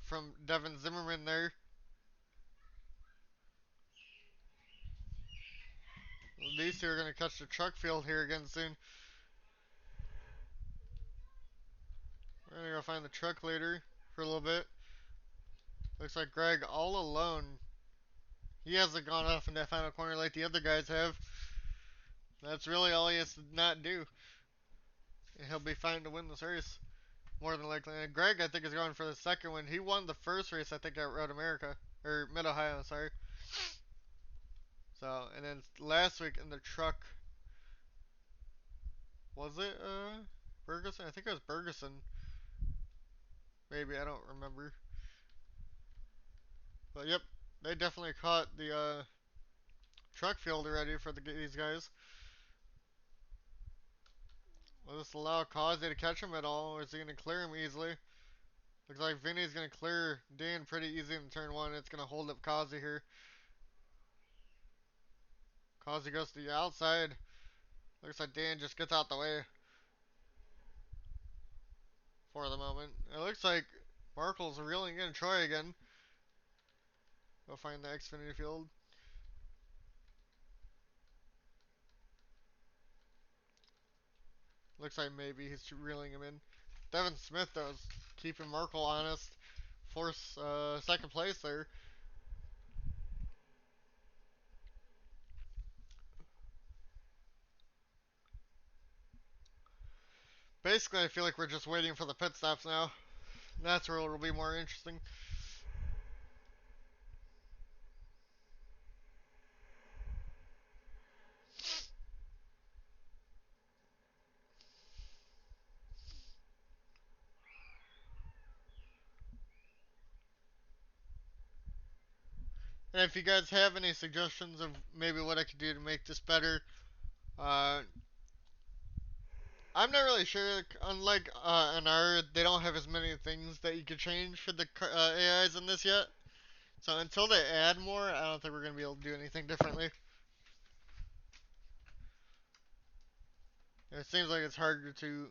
from Devin Zimmerman there. These two are going to catch the truck field here again soon. We're going to go find the truck leader for a little bit. Looks like Greg all alone. He hasn't gone off in that final corner like the other guys have. That's really all he has to not do. And he'll be fine to win this race. More than likely. And Greg, I think, is going for the second one. He won the first race, I think, at Road America. Or Mid-Ohio, sorry. So, and then last week in the truck, was it, Bergeson? I think it was Bergeson. Maybe, I don't remember. But, yep, they definitely caught the, truck field already for these guys. Will this allow Causey to catch him at all, or is he going to clear him easily? Looks like Vinny's going to clear Dan pretty easy in turn 1. It's going to hold up Causey here. Causey goes to the outside. Looks like Dan just gets out the way for the moment. It looks like Markle's reeling in Troy again. Go find the Xfinity field. Looks like maybe he's reeling him in. Devin Smith, though, is keeping Markle honest. Force second place there. Basically, I feel like we're just waiting for the pit stops now. That's where it'll be more interesting. And if you guys have any suggestions of maybe what I could do to make this better, uh, I'm not really sure. Unlike an R, they don't have as many things that you could change for the AIs in this yet. So until they add more, I don't think we're going to be able to do anything differently. It seems like it's harder to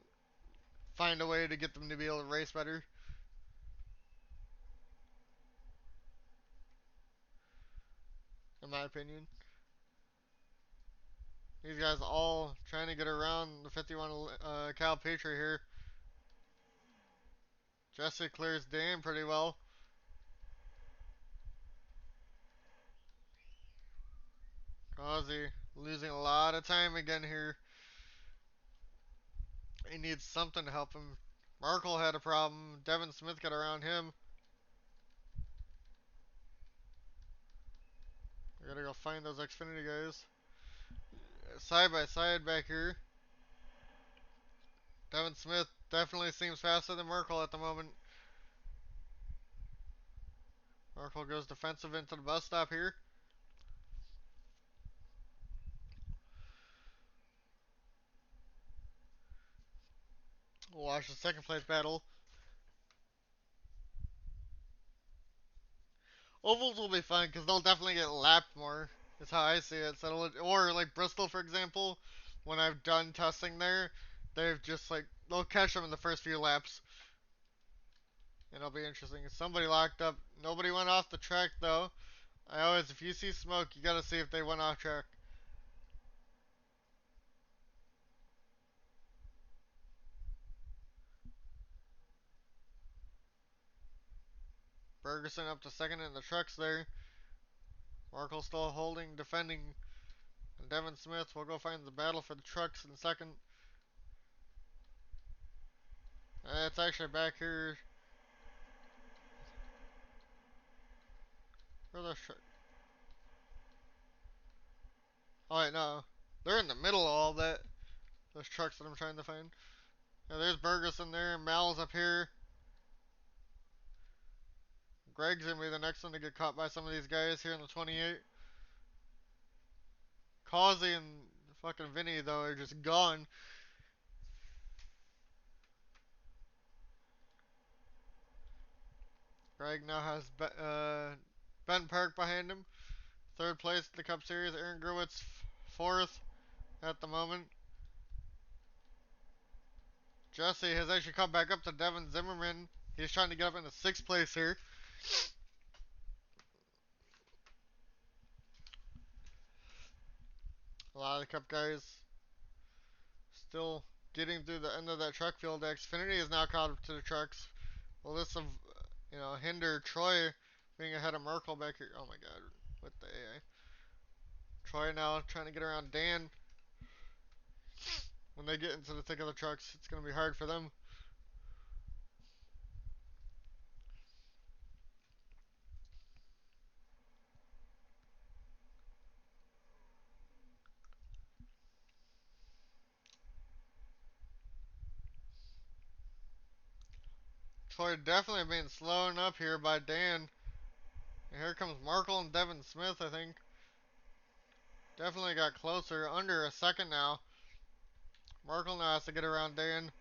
find a way to get them to be able to race better, in my opinion. These guys all trying to get around the 51 Cal Petrie here. Jesse clears Dan pretty well. Causey losing a lot of time again here. He needs something to help him. Markle had a problem. Devin Smith got around him. We gotta go find those Xfinity guys. Side by side back here. Devin Smith definitely seems faster than Merkel at the moment. Merkel goes defensive into the bus stop here. – We'll watch the second place battle. Ovals will be fun because they'll definitely get lapped more. Is how I see it. So or like Bristol, for example, when I've done testing there, they've just like they'll catch them in the first few laps, and it'll be interesting. Somebody locked up. Nobody went off the track though. I always, if you see smoke, you gotta see if they went off track. Ferguson up to second in the trucks there. Markle still holding, defending. And Devin Smith will go find the battle for the trucks in second. It's actually back here. Where are those trucks? Oh wait, no. They're in the middle of all that. Those trucks that I'm trying to find. Yeah, there's Burgess there. Mal's up here. Greg's gonna be the next one to get caught by some of these guys here in the 28. Causey and fucking Vinny, though, are just gone. Greg now has Ben Park behind him. Third place in the Cup Series. Aaron Gerwitz fourth at the moment. Jesse has actually come back up to Devin Zimmerman. He's trying to get up into sixth place here. A lot of the Cup guys still getting through the end of that truck field. Xfinity is now caught up to the trucks. Will this, hinder Troy being ahead of Merkel back here? Oh my god, with the AI. Troy now trying to get around Dan. When they get into the thick of the trucks, it's going to be hard for them. Troy definitely being slowed up here by Dan. And here comes Markle and Devin Smith, I think. Definitely got closer, under a second now. Markle now has to get around Dan.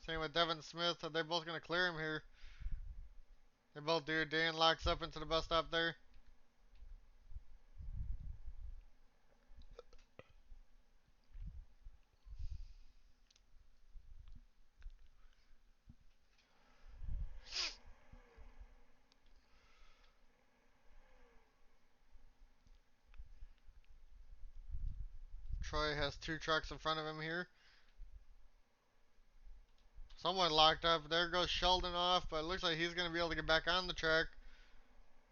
Same with Devin Smith. They're both going to clear him here. They both do. Dan locks up into the bus stop there. Troy has two trucks in front of him here. Someone locked up. There goes Sheldon off, but it looks like he's going to be able to get back on the track.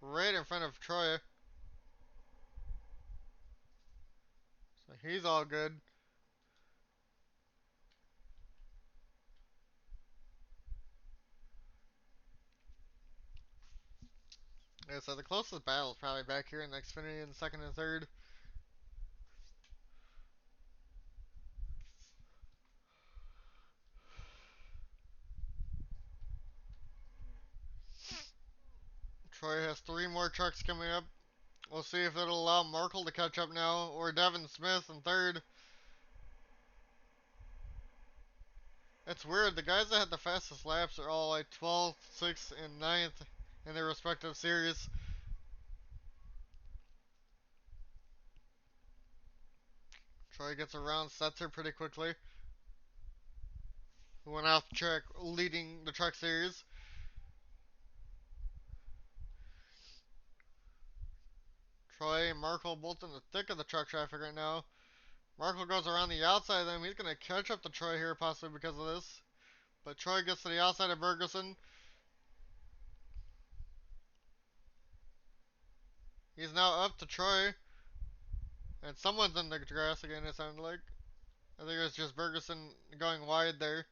Right in front of Troy. So he's all good. Yeah, so the closest battle is probably back here in the Xfinity in second and third. Troy has three more trucks coming up. We'll see if it'll allow Markle to catch up now, or Devin Smith in third. It's weird. The guys that had the fastest laps are all like 12th, 6th, and ninth in their respective series. Troy gets around Setzer pretty quickly, who went off the track leading the truck series. Troy and Markle both in the thick of the truck traffic right now. Markle goes around the outside of them. He's going to catch up to Troy here possibly because of this. But Troy gets to the outside of Ferguson. He's now up to Troy. And someone's in the grass again, it sounded like. I think it was just Ferguson going wide there.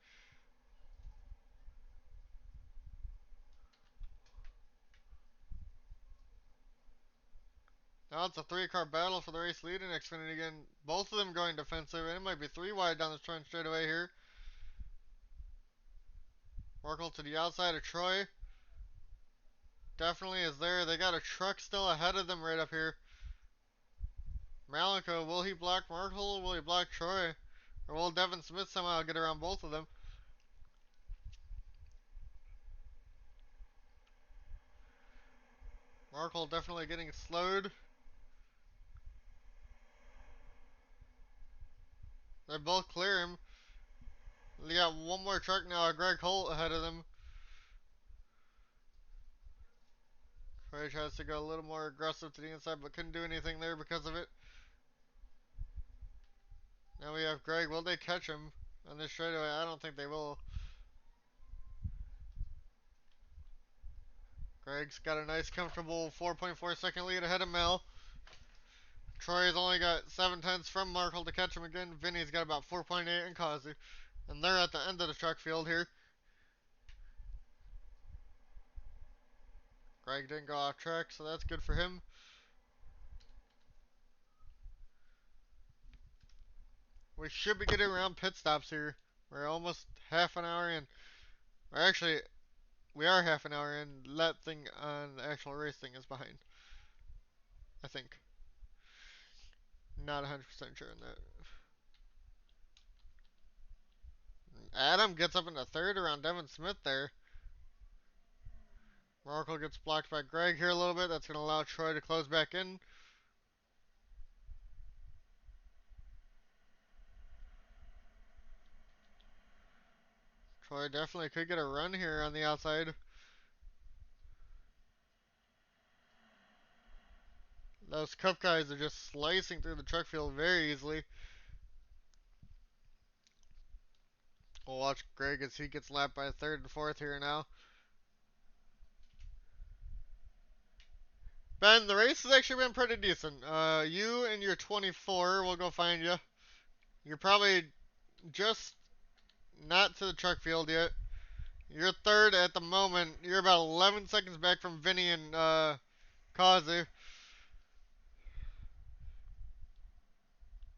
Now it's a three-car battle for the race lead in Xfinity again. Both of them going defensive, and it might be three wide down the front straightaway here. Markle to the outside of Troy. Definitely is there. They got a truck still ahead of them right up here. Malico, will he block Markle or will he block Troy? Or will Devin Smith somehow get around both of them? Markle definitely getting slowed. They both clear him. They got one more truck now, Greg Holt ahead of them. Troy tries to go a little more aggressive to the inside, but couldn't do anything there because of it. Now we have Greg. Will they catch him on this straightaway? I don't think they will. Greg's got a nice, comfortable 4.4 second lead ahead of Mel. Troy has only got 7/10 from Markle to catch him again. Vinny's got about 4.8 in Kazi. And they're at the end of the truck field here. Greg didn't go off track, so that's good for him. We should be getting around pit stops here. We're almost half an hour in. Or actually, we are half an hour in. That thing on the actual race thing is behind. I think. Not 100% sure on that. Adam gets up into third around Devin Smith there. Markle gets blocked by Greg here a little bit. That's going to allow Troy to close back in. Troy definitely could get a run here on the outside. Those Cup guys are just slicing through the truck field very easily. We'll watch Greg as he gets lapped by third and fourth here now. Ben, the race has actually been pretty decent. You and your 24 will go find you. You're probably just not to the truck field yet. You're third at the moment. You're about 11 seconds back from Vinny and Kazu.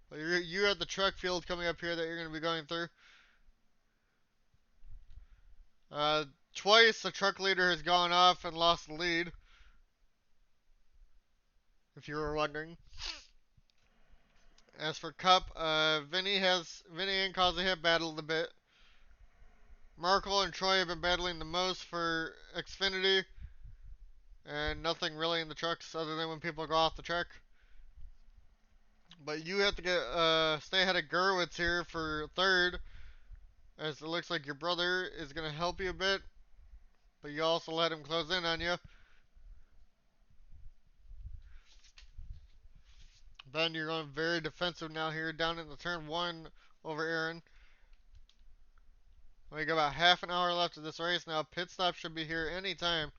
But you're at the truck field coming up here that you're going to be going through. Twice the truck leader has gone off and lost the lead. If you were wondering. As for Cup, Vinny and Kazu have battled a bit. Markle and Troy have been battling the most for Xfinity. And nothing really in the trucks other than when people go off the track. But you have to stay ahead of Gerwitz here for third. As it looks like your brother is going to help you a bit. But you also let him close in on you. Ben, you're going very defensive now here down in the turn one over Aaron. We got about half an hour left of this race now. Pit stop should be here anytime.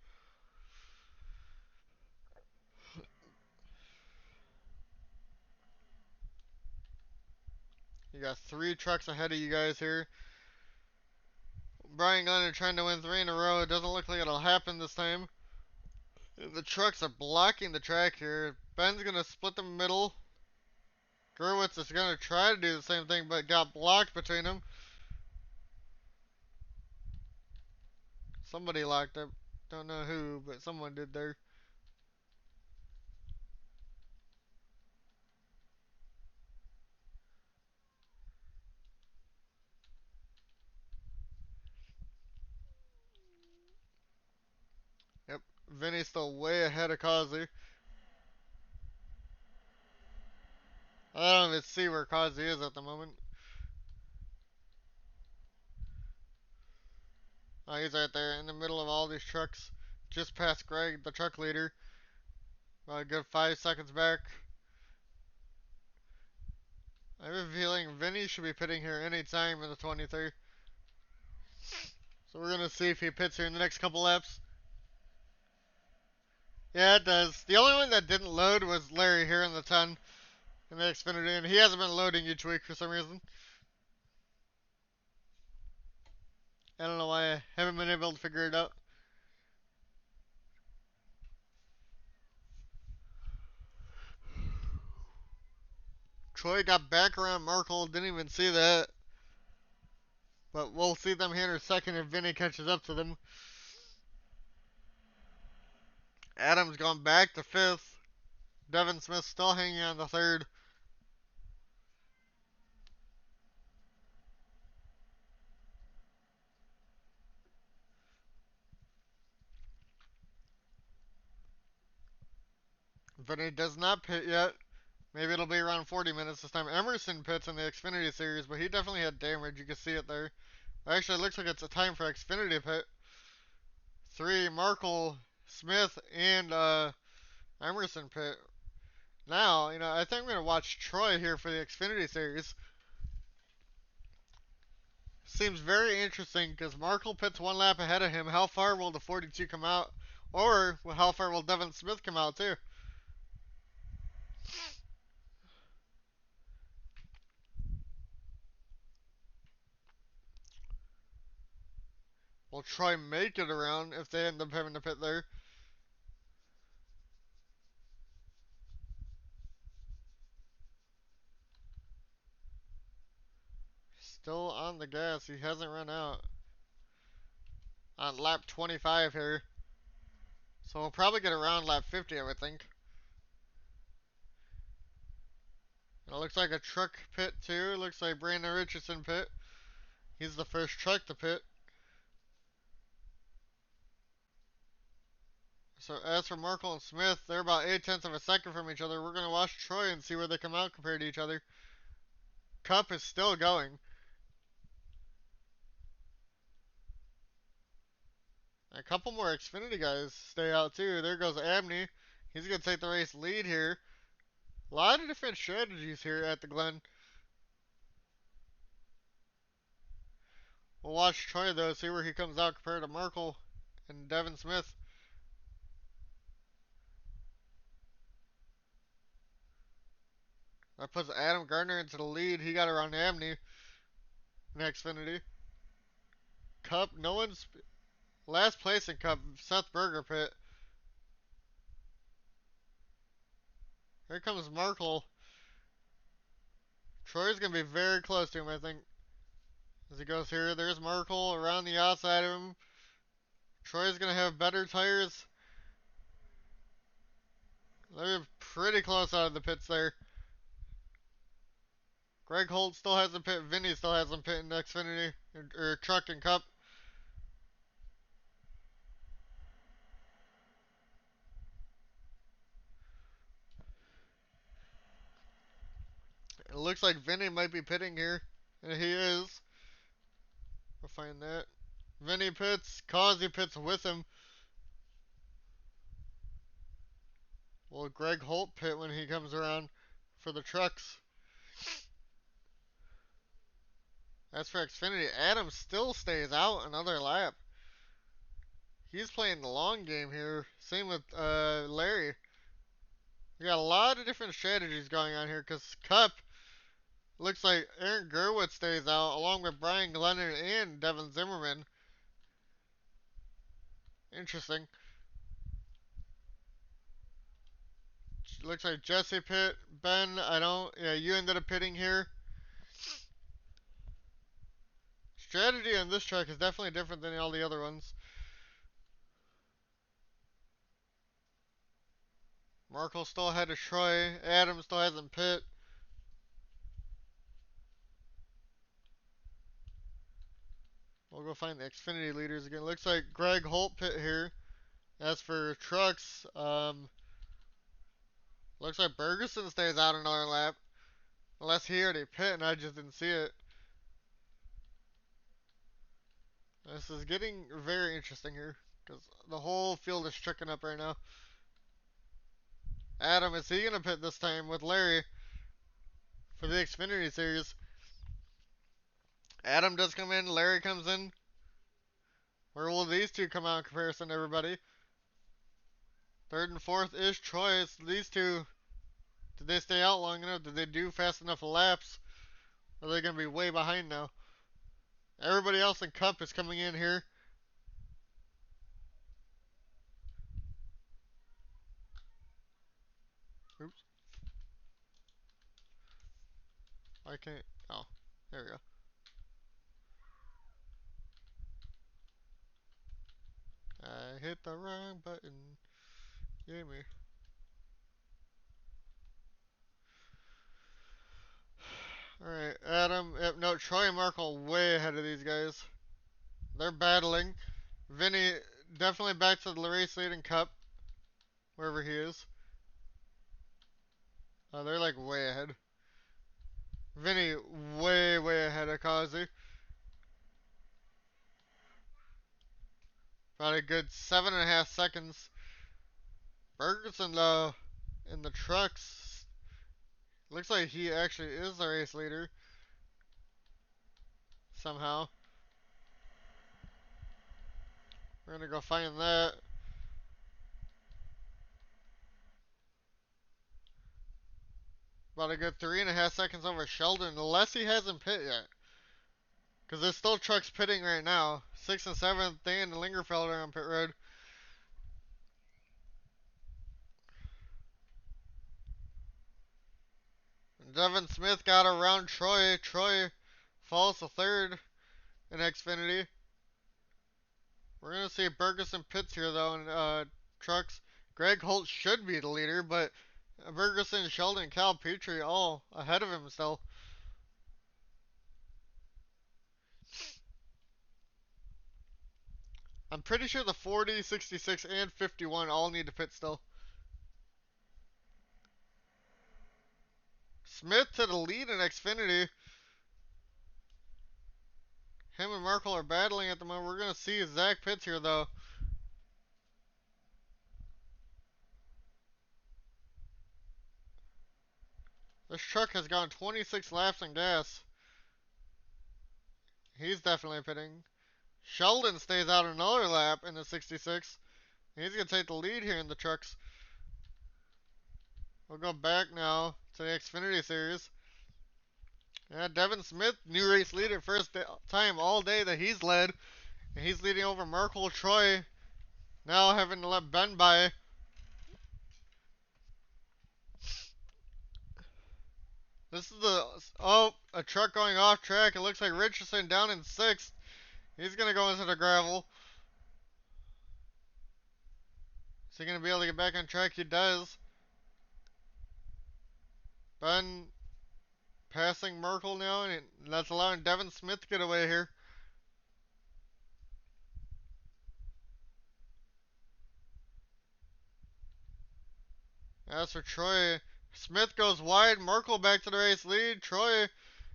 You got 3 trucks ahead of you guys here. Brian Gunner trying to win 3 in a row. It doesn't look like it'll happen this time. The trucks are blocking the track here. Ben's going to split the middle. Gerwitz is going to try to do the same thing, but got blocked between them. Somebody locked up. Don't know who, but someone did there. Yep. Vinny's still way ahead of Kazi. I don't even see where Kazi is at the moment. Oh, he's right there in the middle of all these trucks. Just past Greg, the truck leader. About a good 5 seconds back. I have a feeling Vinny should be pitting here anytime in the 23. So we're going to see if he pits here in the next couple laps. Yeah, it does. The only one that didn't load was Larry here in the 10 in the Xfinity, and he hasn't been loading each week for some reason. I don't know why I haven't been able to figure it out. Troy got back around Markle, didn't even see that. But we'll see them here in a second if Vinny catches up to them. Adam's gone back to 5th. Devin Smith still hanging on the 3rd. Vinny does not pit yet. Maybe it'll be around 40 minutes this time. Emerson pits in the Xfinity Series, but he definitely had damage. You can see it there. Actually, it looks like it's a time for Xfinity pit. 3, Markle, Smith, and Emerson pit. Now, I think I'm going to watch Troy here for the Xfinity Series. Seems very interesting because Markle pits 1 lap ahead of him. How far will the 42 come out? Or how far will Devin Smith come out too? Will Troy make it around if they end up having to pit there? Still on the gas. He hasn't run out. On lap 25 here. So we'll probably get around lap 50, I would think. And it looks like a truck pit too. It looks like Brandon Richardson pit. He's the first truck to pit. So as for Markle and Smith, they're about 8/10 of a second from each other. We're going to watch Troy and see where they come out compared to each other. Cup is still going. A couple more Xfinity guys stay out too. There goes Abney. He's going to take the race lead here. A lot of different strategies here at the Glen. We'll watch Troy though, see where he comes out compared to Markle and Devin Smith. That puts Adam Gardner into the lead. He got around Abney in Xfinity. Cup, no one's last place in Cup. Seth Berger pit. Here comes Markle. Troy's gonna be very close to him, I think. As he goes here, there's Markle around the outside of him. Troy's gonna have better tires. They're pretty close out of the pits there. Greg Holt still hasn't pit. Vinny still hasn't pit in Xfinity or Truck and Cup. It looks like Vinny might be pitting here, and he is. We'll find that. Vinny pits. Causey pits with him. Will Greg Holt pit when he comes around for the trucks? As for Xfinity, Adam still stays out another lap. He's playing the long game here. Same with Larry. We got a lot of different strategies going on here because Cup looks like Aaron Gerwitz stays out along with Brian Glennon and Devin Zimmerman. Interesting. Looks like Jesse pit. Ben, I don't. Yeah, you ended up pitting here. Strategy on this track is definitely different than all the other ones. Markle still ahead of Troy. Adam still hasn't pit. We'll go find the Xfinity leaders again. Looks like Greg Holt pit here. As for trucks, looks like Bergeson stays out another lap. Unless he already pit and I just didn't see it. This is getting very interesting here. Because the whole field is tricking up right now. Adam, is he going to pit this time with Larry for the Xfinity Series? Adam does come in. Larry comes in. Where will these two come out in comparison to everybody? Third and fourth is Troy. It's these two. Did they stay out long enough? Did they do fast enough laps? Or are they going to be way behind now? Everybody else in Cup is coming in here. Oops. I can't. Oh, there we go. I hit the wrong button. Yay me. Alright, Adam. Yep, no, Troy and Markle way ahead of these guys. They're battling. Vinny definitely back to the race leading Cup. Wherever he is. Oh, they're like way ahead. Vinny way, way ahead of Kazi. About a good 7.5 seconds. Ferguson, though, in the trucks. Looks like he actually is the race leader. Somehow. We're gonna go find that. About a good 3.5 seconds over Sheldon, unless he hasn't pit yet. Because there's still trucks pitting right now. 6th and 7th, Dan and Lingerfeld are on pit road. Devin Smith got around Troy. Troy falls to third in Xfinity. We're going to see Bergeson pits here, though, in trucks. Greg Holt should be the leader, but Bergeson, Sheldon, Cal Petrie all ahead of him still. I'm pretty sure the 40, 66, and 51 all need to pit still. Smith to the lead in Xfinity. Him and Merkel are battling at the moment. We're going to see Zach pits here, though. This truck has gone 26 laps in gas. He's definitely pitting. Sheldon stays out another lap in the 66. He's going to take the lead here in the trucks. We'll go back now to the Xfinity Series. Yeah, Devin Smith, new race leader, first time all day that he's led. And he's leading over Merkel Troy. Now having to let Ben by. This is a truck going off track. It looks like Richardson down in 6th. He's going to go into the gravel. Is he going to be able to get back on track? He does. Ben passing Merkel now, and that's allowing Devin Smith to get away here. As for Troy, Smith goes wide. Merkel back to the race lead. Troy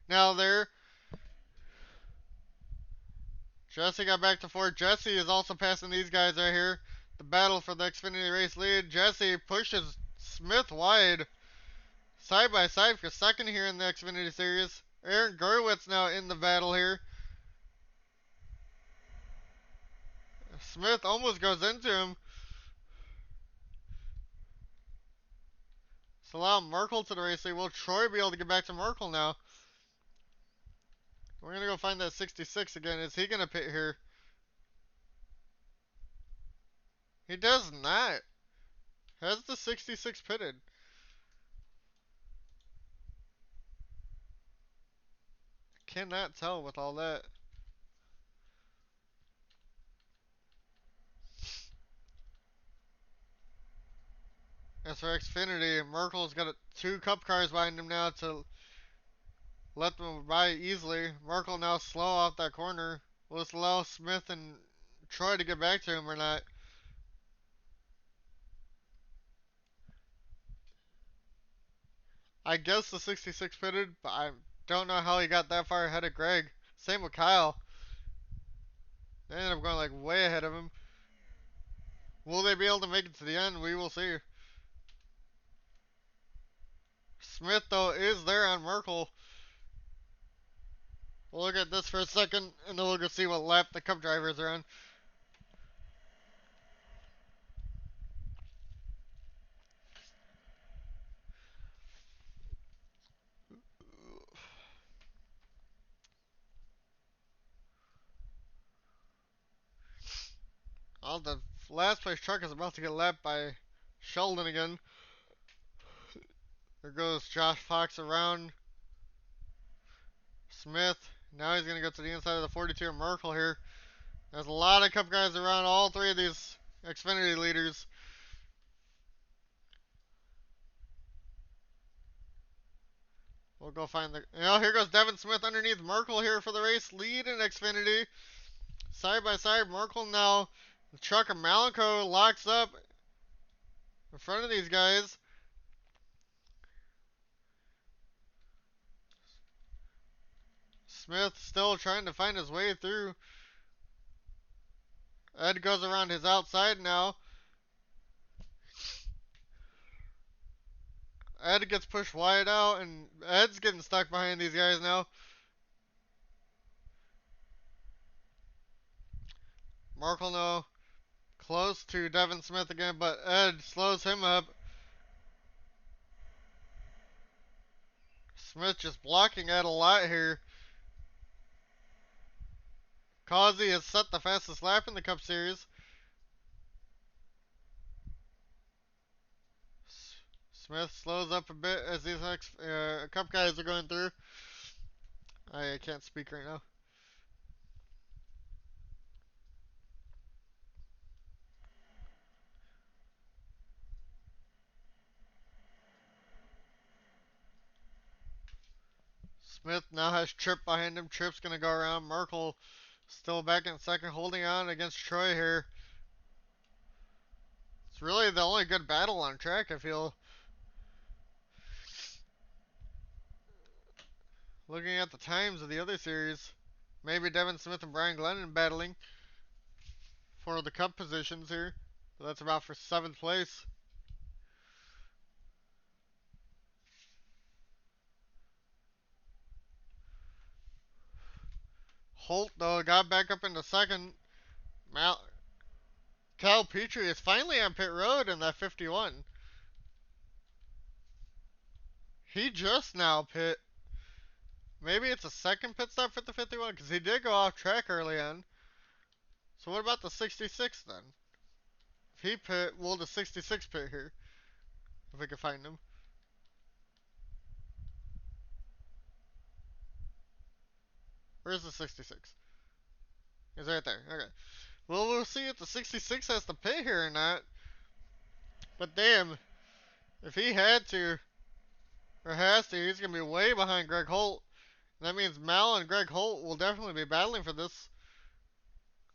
now there. Jesse got back to fourth. Jesse is also passing these guys right here. The battle for the Xfinity race lead. Jesse pushes Smith wide. Side by side for second here in the Xfinity Series. Aaron Gerwitz now in the battle here. Smith almost goes into him. It's allow Merkel to the race lead. Will Troy be able to get back to Merkel now? We're going to go find that 66 again. Is he going to pit here? He does not. Has the 66 pitted? Cannot tell with all that. As for Xfinity, Merkel's got two cup cars behind him now to let them by easily. Merkel now slow off that corner. Will this allow Smith and Troy to get back to him or not? I guess the 66 pitted, but I don't know how he got that far ahead of Greg. Same with Kyle. They ended up going like way ahead of him. Will they be able to make it to the end? We will see. Smith, though, is there on Merkel. We'll look at this for a second, and then we'll go see what lap the Cup drivers are on. Oh, the last place truck is about to get lapped by Sheldon again. There goes Josh Fox around Smith. Now he's going to go to the inside of the 42 Merkel here. There's a lot of Cup guys around all three of these Xfinity leaders. We'll go find the... here goes Devin Smith underneath Merkel here for the race lead in Xfinity. Side by side, Merkel now. The truck of Malenko locks up in front of these guys. Smith still trying to find his way through. Ed goes around his outside now. Ed gets pushed wide out, and Ed's getting stuck behind these guys now. Markle now close to Devin Smith again, but Ed slows him up. Smith just blocking Ed a lot here. Causey has set the fastest lap in the Cup Series. Smith slows up a bit as these next Cup guys are going through. I can't speak right now. Smith now has Tripp behind him. Tripp's going to go around. Merkel still back in second, holding on against Troy here. It's really the only good battle on track, I feel. Looking at the times of the other series, maybe Devin Smith and Brian Glennon battling for the Cup positions here. That's about for 7th place. Holt, though, got back up into second. Cal Petrie is finally on pit road in that 51. He just now pit. Maybe it's a second pit stop for the 51 because he did go off track early on. So what about the 66 then? If he pit, will the 66 pit here? If we can find him. Where's the 66? He's right there. Okay. Well, we'll see if the 66 has to pit here or not. But damn, if he had to, or has to, he's going to be way behind Greg Holt. That means Mal and Greg Holt will definitely be battling for this.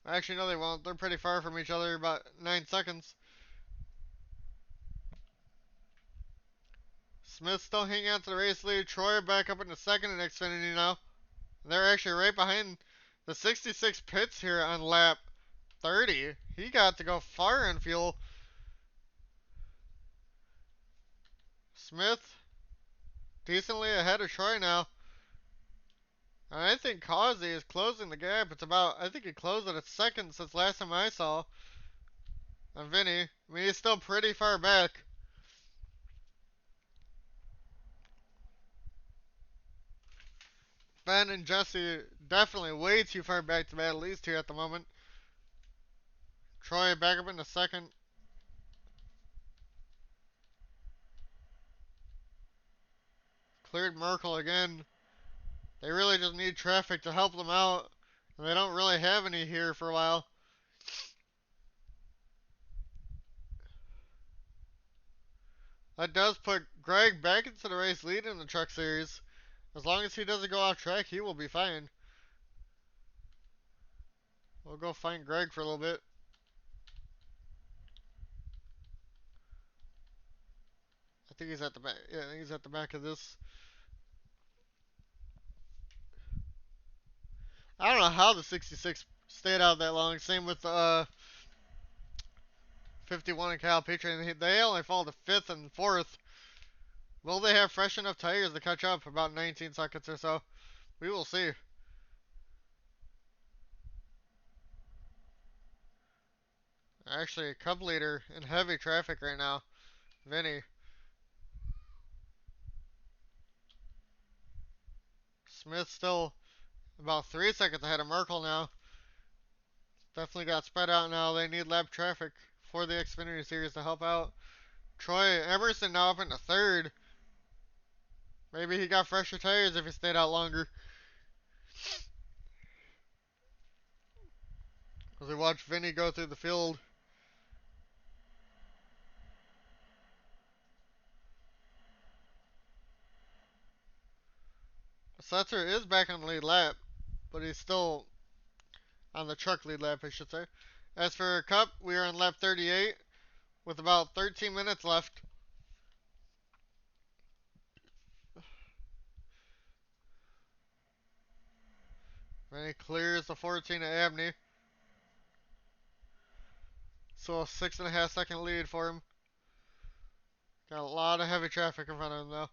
Actually, no, they won't. They're pretty far from each other, about 9 seconds. Smith still hanging on to the race lead. Troy back up into second in Xfinity now. They're actually right behind the 66 pits here on lap 30. He got to go far in fuel. Smith decently ahead of Troy now. And I think Causey is closing the gap. It's about, I think he closed it a second since last time I saw on Vinny. I mean, he's still pretty far back. Ben and Jesse definitely way too far back to battle these two at the moment. Troy back up into second. Cleared Merkel again. They really just need traffic to help them out. And they don't really have any here for a while. That does put Greg back into the race lead in the Truck Series. As long as he doesn't go off track, he will be fine. We'll go find Greg for a little bit. I think he's at the back. Yeah, I think he's at the back of this. I don't know how the 66 stayed out that long. Same with 51 and Cal Petrie. They only fall to 5th and 4th. Will they have fresh enough tires to catch up? About 19 seconds or so. We will see. Actually, a Cup leader in heavy traffic right now. Vinny. Smith still about 3 seconds ahead of Merkel now. Definitely got spread out now. They need lap traffic for the Xfinity Series to help out. Troy Emerson now up into third. Maybe he got fresher tires if he stayed out longer. As we watch Vinny go through the field. Setzer is back on the lead lap, but he's still on the truck lead lap, I should say. As for Cup, we are on lap 38 with about 13 minutes left. Vinny clears the 14 at Abney. So a 6.5 second lead for him. Got a lot of heavy traffic in front of him though.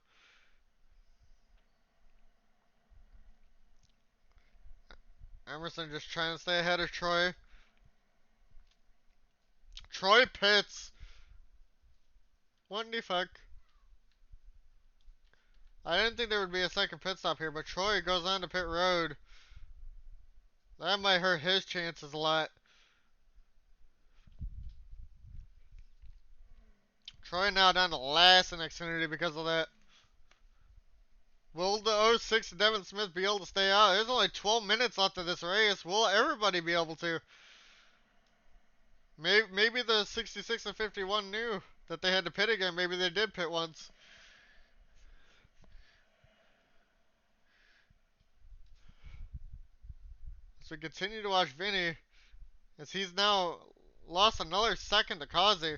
Emerson just trying to stay ahead of Troy. Troy pits. What the fuck? I didn't think there would be a second pit stop here, but Troy goes on to pit road. That might hurt his chances a lot. Troy now down to last in Xfinity because of that. Will the 06 Devin Smith be able to stay out? There's only 12 minutes left of this race. Will everybody be able to? Maybe the 66 and 51 knew that they had to pit again. Maybe they did pit once. So we continue to watch Vinny as he's now lost another second to Kazi.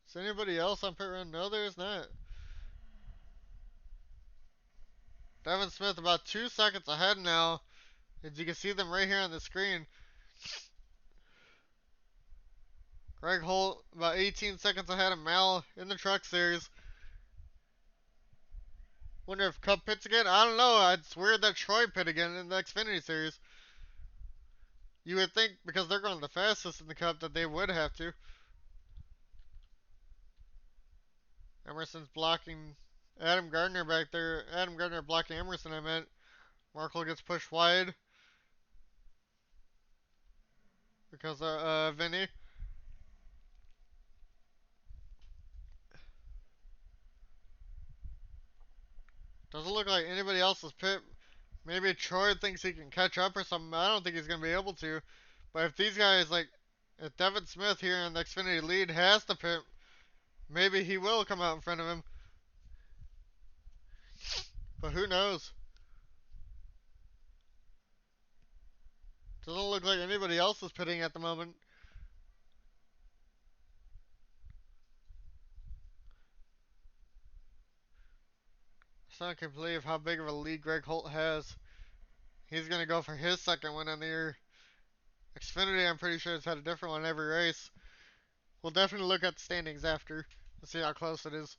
Is anybody else on pit run? No, there's not. Devin Smith about 2 seconds ahead now. As you can see them right here on the screen. Greg Holt about 18 seconds ahead of Mal in the Truck Series. Wonder if Cup pits again? I don't know. It's weird that Troy pit again in the Xfinity Series. You would think because they're going the fastest in the Cup that they would have to. Emerson's blocking Adam Gardner back there. Adam Gardner blocking Emerson, I meant. Markle gets pushed wide because of Vinny. Doesn't look like anybody else's pit. Maybe Troy thinks he can catch up or something. I don't think he's going to be able to. But if these guys, like, if Devin Smith here in the Xfinity lead has to pit, maybe he will come out in front of him. But who knows? Doesn't look like anybody else is pitting at the moment. I can't believe how big of a lead Greg Holt has. He's going to go for his second win on the year. Xfinity, I'm pretty sure, has had a different one every race. We'll definitely look at the standings after and see how close it is.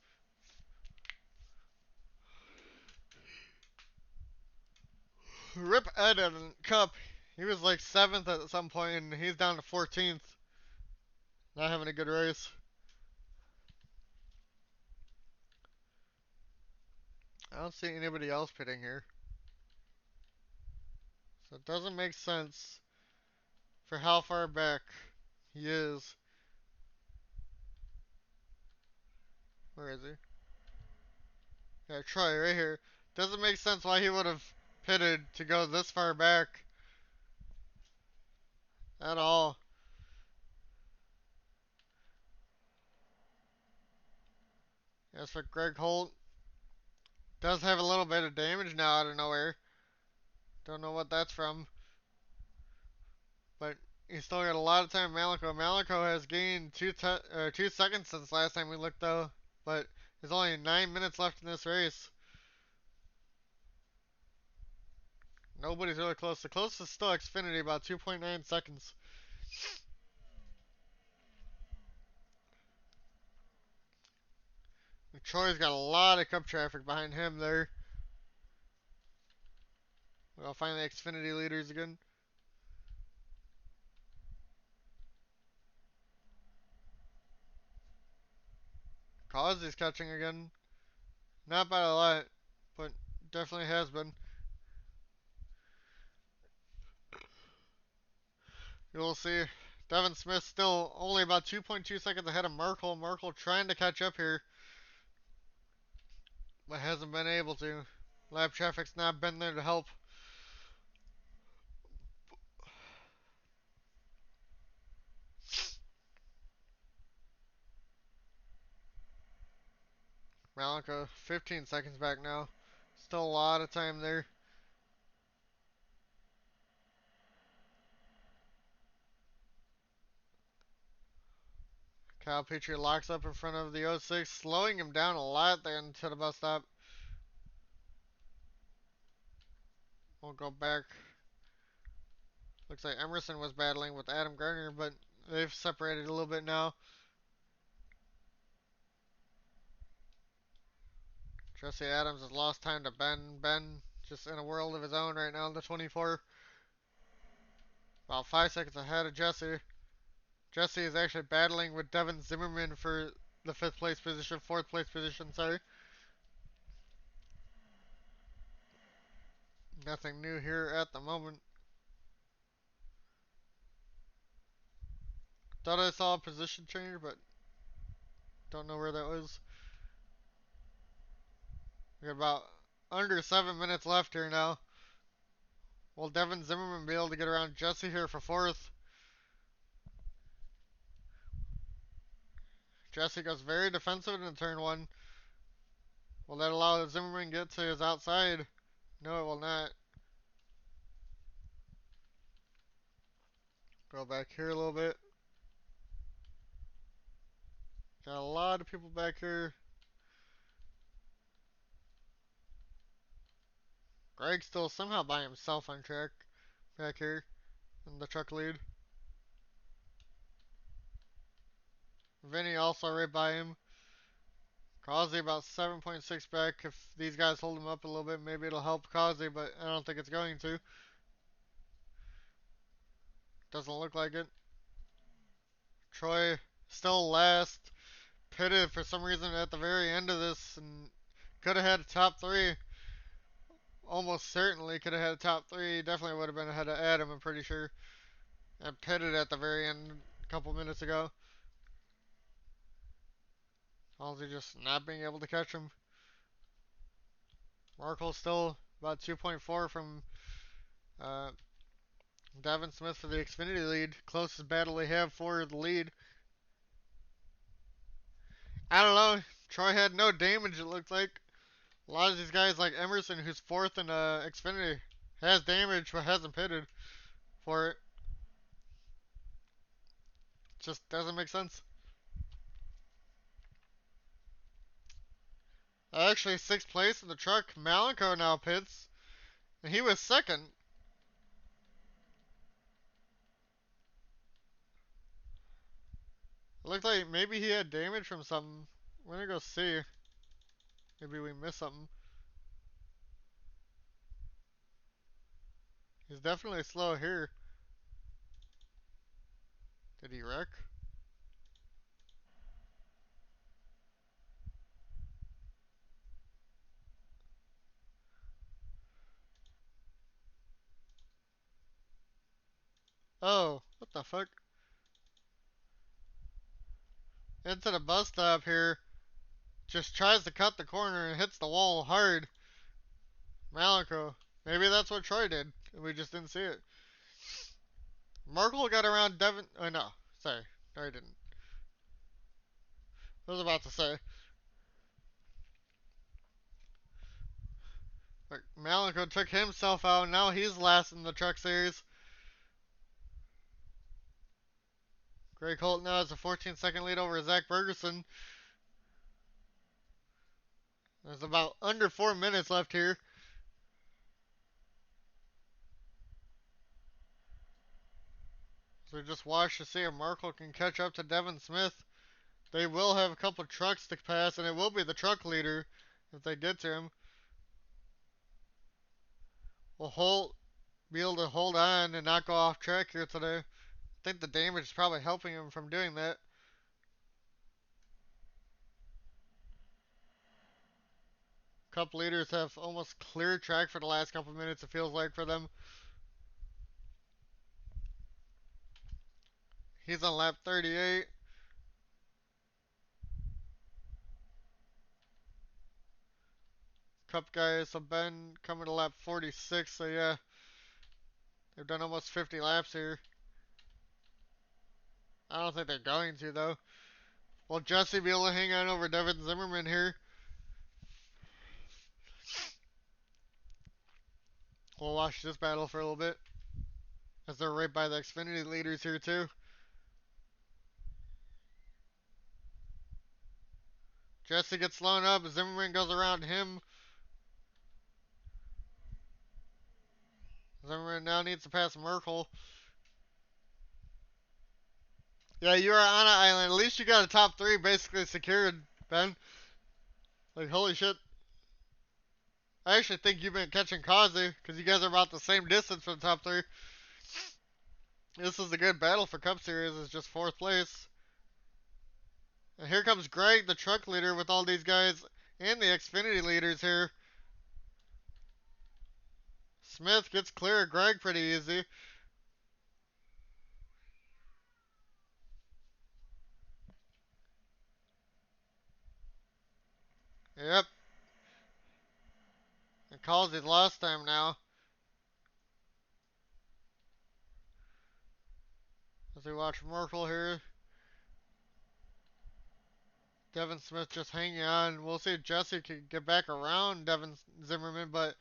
Rip Ed in Cup. He was like 7th at some point, and he's down to 14th. Not having a good race. I don't see anybody else pitting here. So it doesn't make sense for how far back he is. Where is he? Yeah, Troy, right here. Doesn't make sense why he would have pitted to go this far back at all. As for Greg Holt, does have a little bit of damage now out of nowhere. Don't know what that's from. But he's still got a lot of time. Malico has gained 2 seconds since last time we looked though. But there's only 9 minutes left in this race. Nobody's really close. The closest is still Xfinity, about 2.9 seconds. Troy's got a lot of Cup traffic behind him there. We'll find the Xfinity leaders again. Cause catching again. Not by a lot, but definitely has been. You'll see. Devin Smith still only about 2.2 seconds ahead of Merkel. Merkel trying to catch up here, but hasn't been able to. Lap traffic's not been there to help. Malico 15 seconds back now. Still a lot of time there. Kyle Petrie locks up in front of the 06, slowing him down a lot there into the bus stop. We'll go back. Looks like Emerson was battling with Adam Gardner, but they've separated a little bit now. Jesse Adams has lost time to Ben. Ben just in a world of his own right now in the 24. About 5 seconds ahead of Jesse. Jesse is actually battling with Devin Zimmerman for the 5th place position, 4th place position, sorry. Nothing new here at the moment. Thought I saw a position change, but don't know where that was. We got about under 7 minutes left here now. Will Devin Zimmerman be able to get around Jesse here for 4th? Jesse goes very defensive in turn 1. Will that allow Zimmerman to get to his outside? No, it will not. Go back here a little bit. Got a lot of people back here. Greg's still somehow by himself on track back here in the truck lead. Vinny also right by him. Causey about 7.6 back. If these guys hold him up a little bit, maybe it'll help Causey, but I don't think it's going to. Doesn't look like it. Troy still last. Pitted for some reason at the very end of this and could have had a top 3. Almost certainly could have had a top 3. Definitely would have been ahead of Adam, I'm pretty sure. And pitted at the very end a couple minutes ago. Also just not being able to catch him. Markle still about 2.4 from uh, Devin Smith for the Xfinity lead. Closest battle they have for the lead. I don't know. Troy had no damage, it looked like. A lot of these guys, like Emerson, who's 4th in Xfinity, has damage but hasn't pitted for it. Just doesn't make sense. Actually, 6th place in the truck. Malenko now pits. And he was 2nd. It looked like maybe he had damage from something. We're gonna go see. Maybe we missed something. He's definitely slow here. Did he wreck? Oh, what the fuck? Into the bus stop here. Just tries to cut the corner and hits the wall hard. Malenko. Maybe that's what Troy did. And we just didn't see it. Merkel got around Devin. Oh, no. Sorry. No, he didn't. I was about to say. But Malenko took himself out. Now he's last in the truck series. Greg Holt now has a 14-second lead over Zach Bergerson. There's about under 4 minutes left here. So just watch to see if Merkel can catch up to Devin Smith. They will have a couple trucks to pass, and it will be the truck leader if they get to him. Will Holt be able to hold on and not go off track here today? I think the damage is probably helping him from doing that. Cup leaders have almost cleared track for the last couple minutes, it feels like, for them. He's on lap 38. Cup guys, so Ben coming to lap 46, so yeah. They've done almost 50 laps here. I don't think they're going to, though. Will Jesse be able to hang on over Devin Zimmerman here? We'll watch this battle for a little bit, as they're right by the Xfinity leaders here, too. Jesse gets slowed up. Zimmerman goes around him. Zimmerman now needs to pass Merkel. Yeah, you are on an island. At least you got a top three basically secured, Ben. Like, holy shit. I actually think you've been catching Kazi, because you guys are about the same distance for the top three. This is a good battle for Cup Series. It's just fourth place. And here comes Greg, the truck leader, with all these guys and the Xfinity leaders here. Smith gets clear of Greg pretty easy. Yep. And calls his last time now. As we watch Merkel here. Devin Smith just hanging on. We'll see if Jesse can get back around Devin Zimmerman, but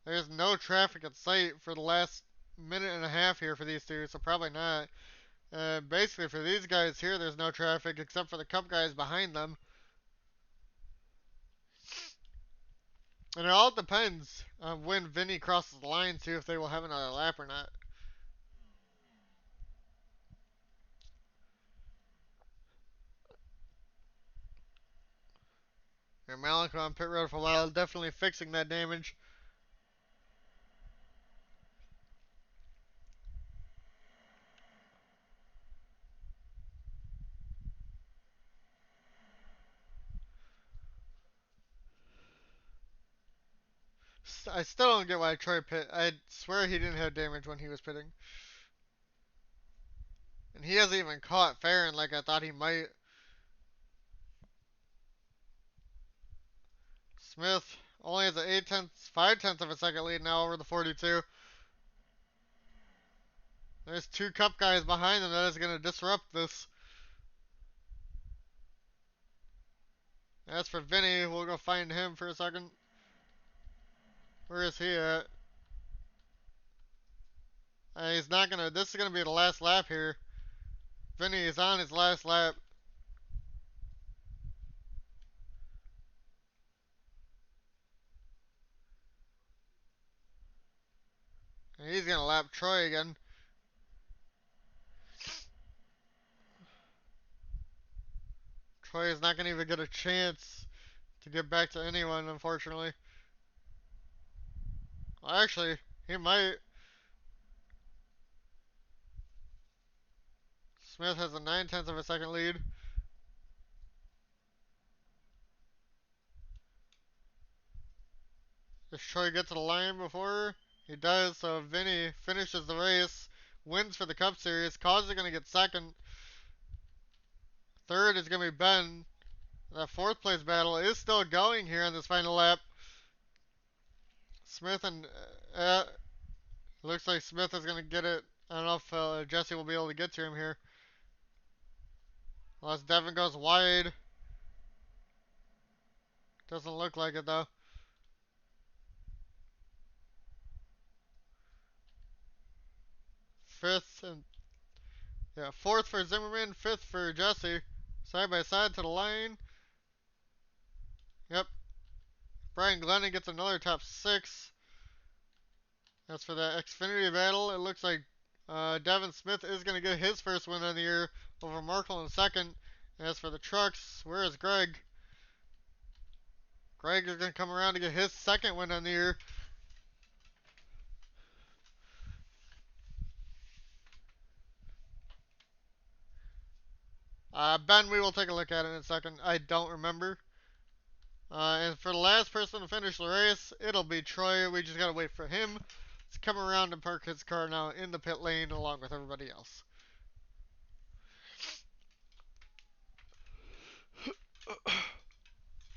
there's no traffic in sight for the last minute and a half here for these two, so probably not. Basically, for these guys here, there's no traffic except for the Cup guys behind them. And it all depends on when Vinny crosses the line, too, if they will have another lap or not. And Malik on pit road for a while, definitely fixing that damage. I still don't get why Troy pit. I swear he didn't have damage when he was pitting. And he hasn't even caught Farron like I thought he might. Smith only has an 5 tenths of a second lead now over the 42. There's two Cup guys behind him that is going to disrupt this. As for Vinny, we'll go find him for a second. Where is he at? He's not going to, this is going to be the last lap here. Vinny is on his last lap. And he's going to lap Troy again. Troy is not going to even get a chance to get back to anyone, unfortunately. Well, actually, he might. Smith has a 9 tenths of a second lead. Does Troy get to the line before? He does, so Vinny finishes the race, wins for the Cup Series. Cause is going to get second. Third is going to be Ben. That fourth place battle is still going here on this final lap. Smith and looks like Smith is going to get it. I don't know if Jesse will be able to get to him here. Unless Devin goes wide. Doesn't look like it though. Fifth and yeah, fourth for Zimmerman, fifth for Jesse. Side by side to the line. Yep. Brian Glennon gets another top six. As for that Xfinity battle, it looks like Devin Smith is going to get his first win of the year over Merkel in second. As for the trucks, where is Greg? Greg is going to come around to get his second win on the year. Ben, we will take a look at it in a second. I don't remember. And for the last person to finish the race, it'll be Troy. We just got to wait for him to come around and park his car now in the pit lane along with everybody else.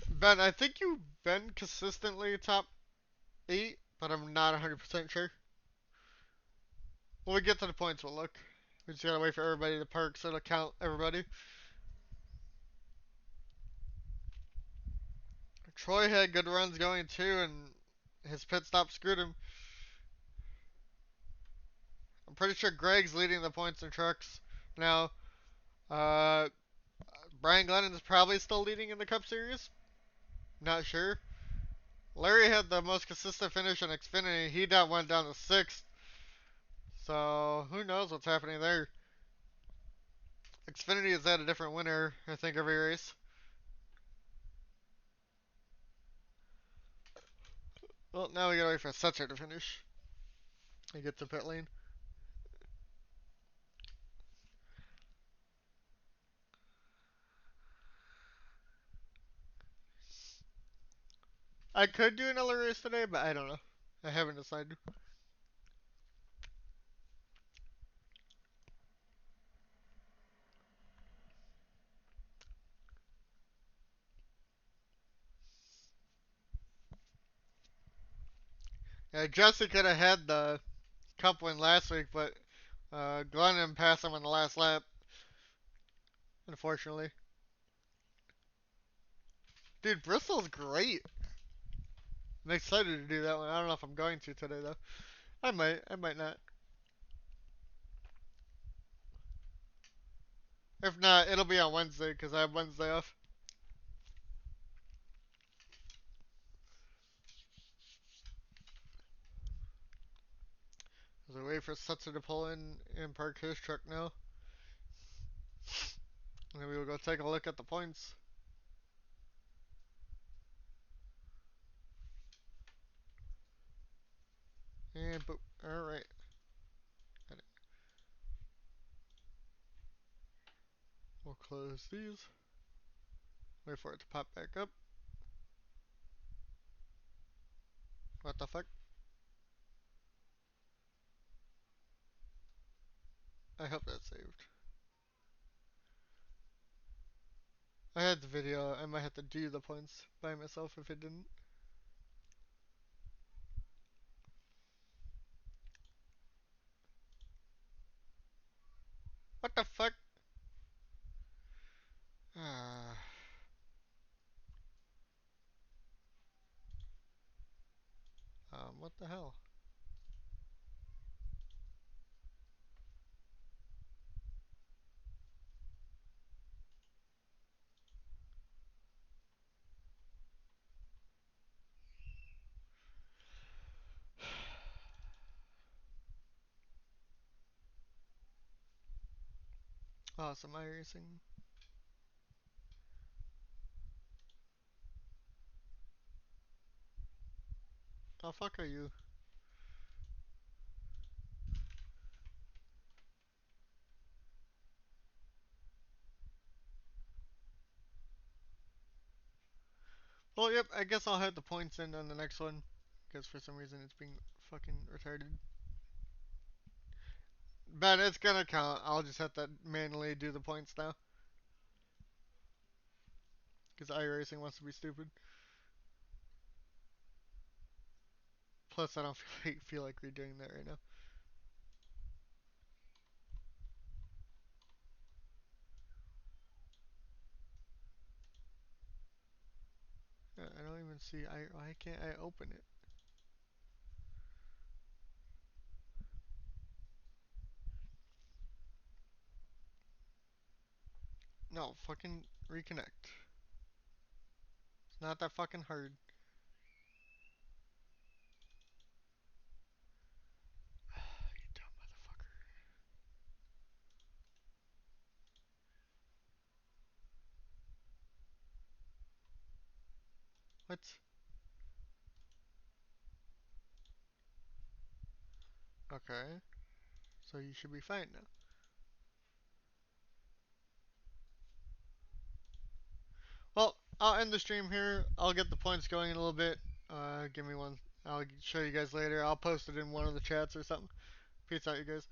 Ben, I think you've been consistently top 8, but I'm not 100% sure. When we get to the points, we'll look. We just gotta wait for everybody to park so it'll count everybody. Troy had good runs going too, and his pit stop screwed him. I'm pretty sure Greg's leading the points in trucks now. Brian Glennon is probably still leading in the Cup Series. Not sure. Larry had the most consistent finish in Xfinity. He went down to sixth. So who knows what's happening there? Xfinity has had a different winner, I think, every race. Well, now we gotta wait for Setzer to finish. He gets to pit lane. I could do another race today, but I don't know. I haven't decided. Yeah, Jesse could have had the cup win last week, but Glen didn't pass him on the last lap, unfortunately. Dude, Bristol's great. I'm excited to do that one. I don't know if I'm going to today though. I might. I might not. If not, it'll be on Wednesday because I have Wednesday off. As I wait for Setzer to pull in and park his truck now. And then we will go take a look at the points. And boop. Alright. We'll close these. Wait for it to pop back up. What the fuck? I hope that's saved. I had the video. I might have to do the points by myself if it didn't. What the fuck? Ah. What the hell? Awesome, Iracing. How fuck are you? Well, yep, I guess I'll have the points in on the next one. Because for some reason it's being fucking retarded. But it's gonna count. I'll just have to manually do the points now. Because iRacing wants to be stupid. Plus, I don't feel like redoing that right now. I don't even see. Why can't I open it? No, fucking reconnect. It's not that fucking hard. You dumb motherfucker. What? Okay. So you should be fine now. Well, I'll end the stream here. I'll get the points going in a little bit. Give me one. I'll show you guys later. I'll post it in one of the chats or something. Peace out, you guys.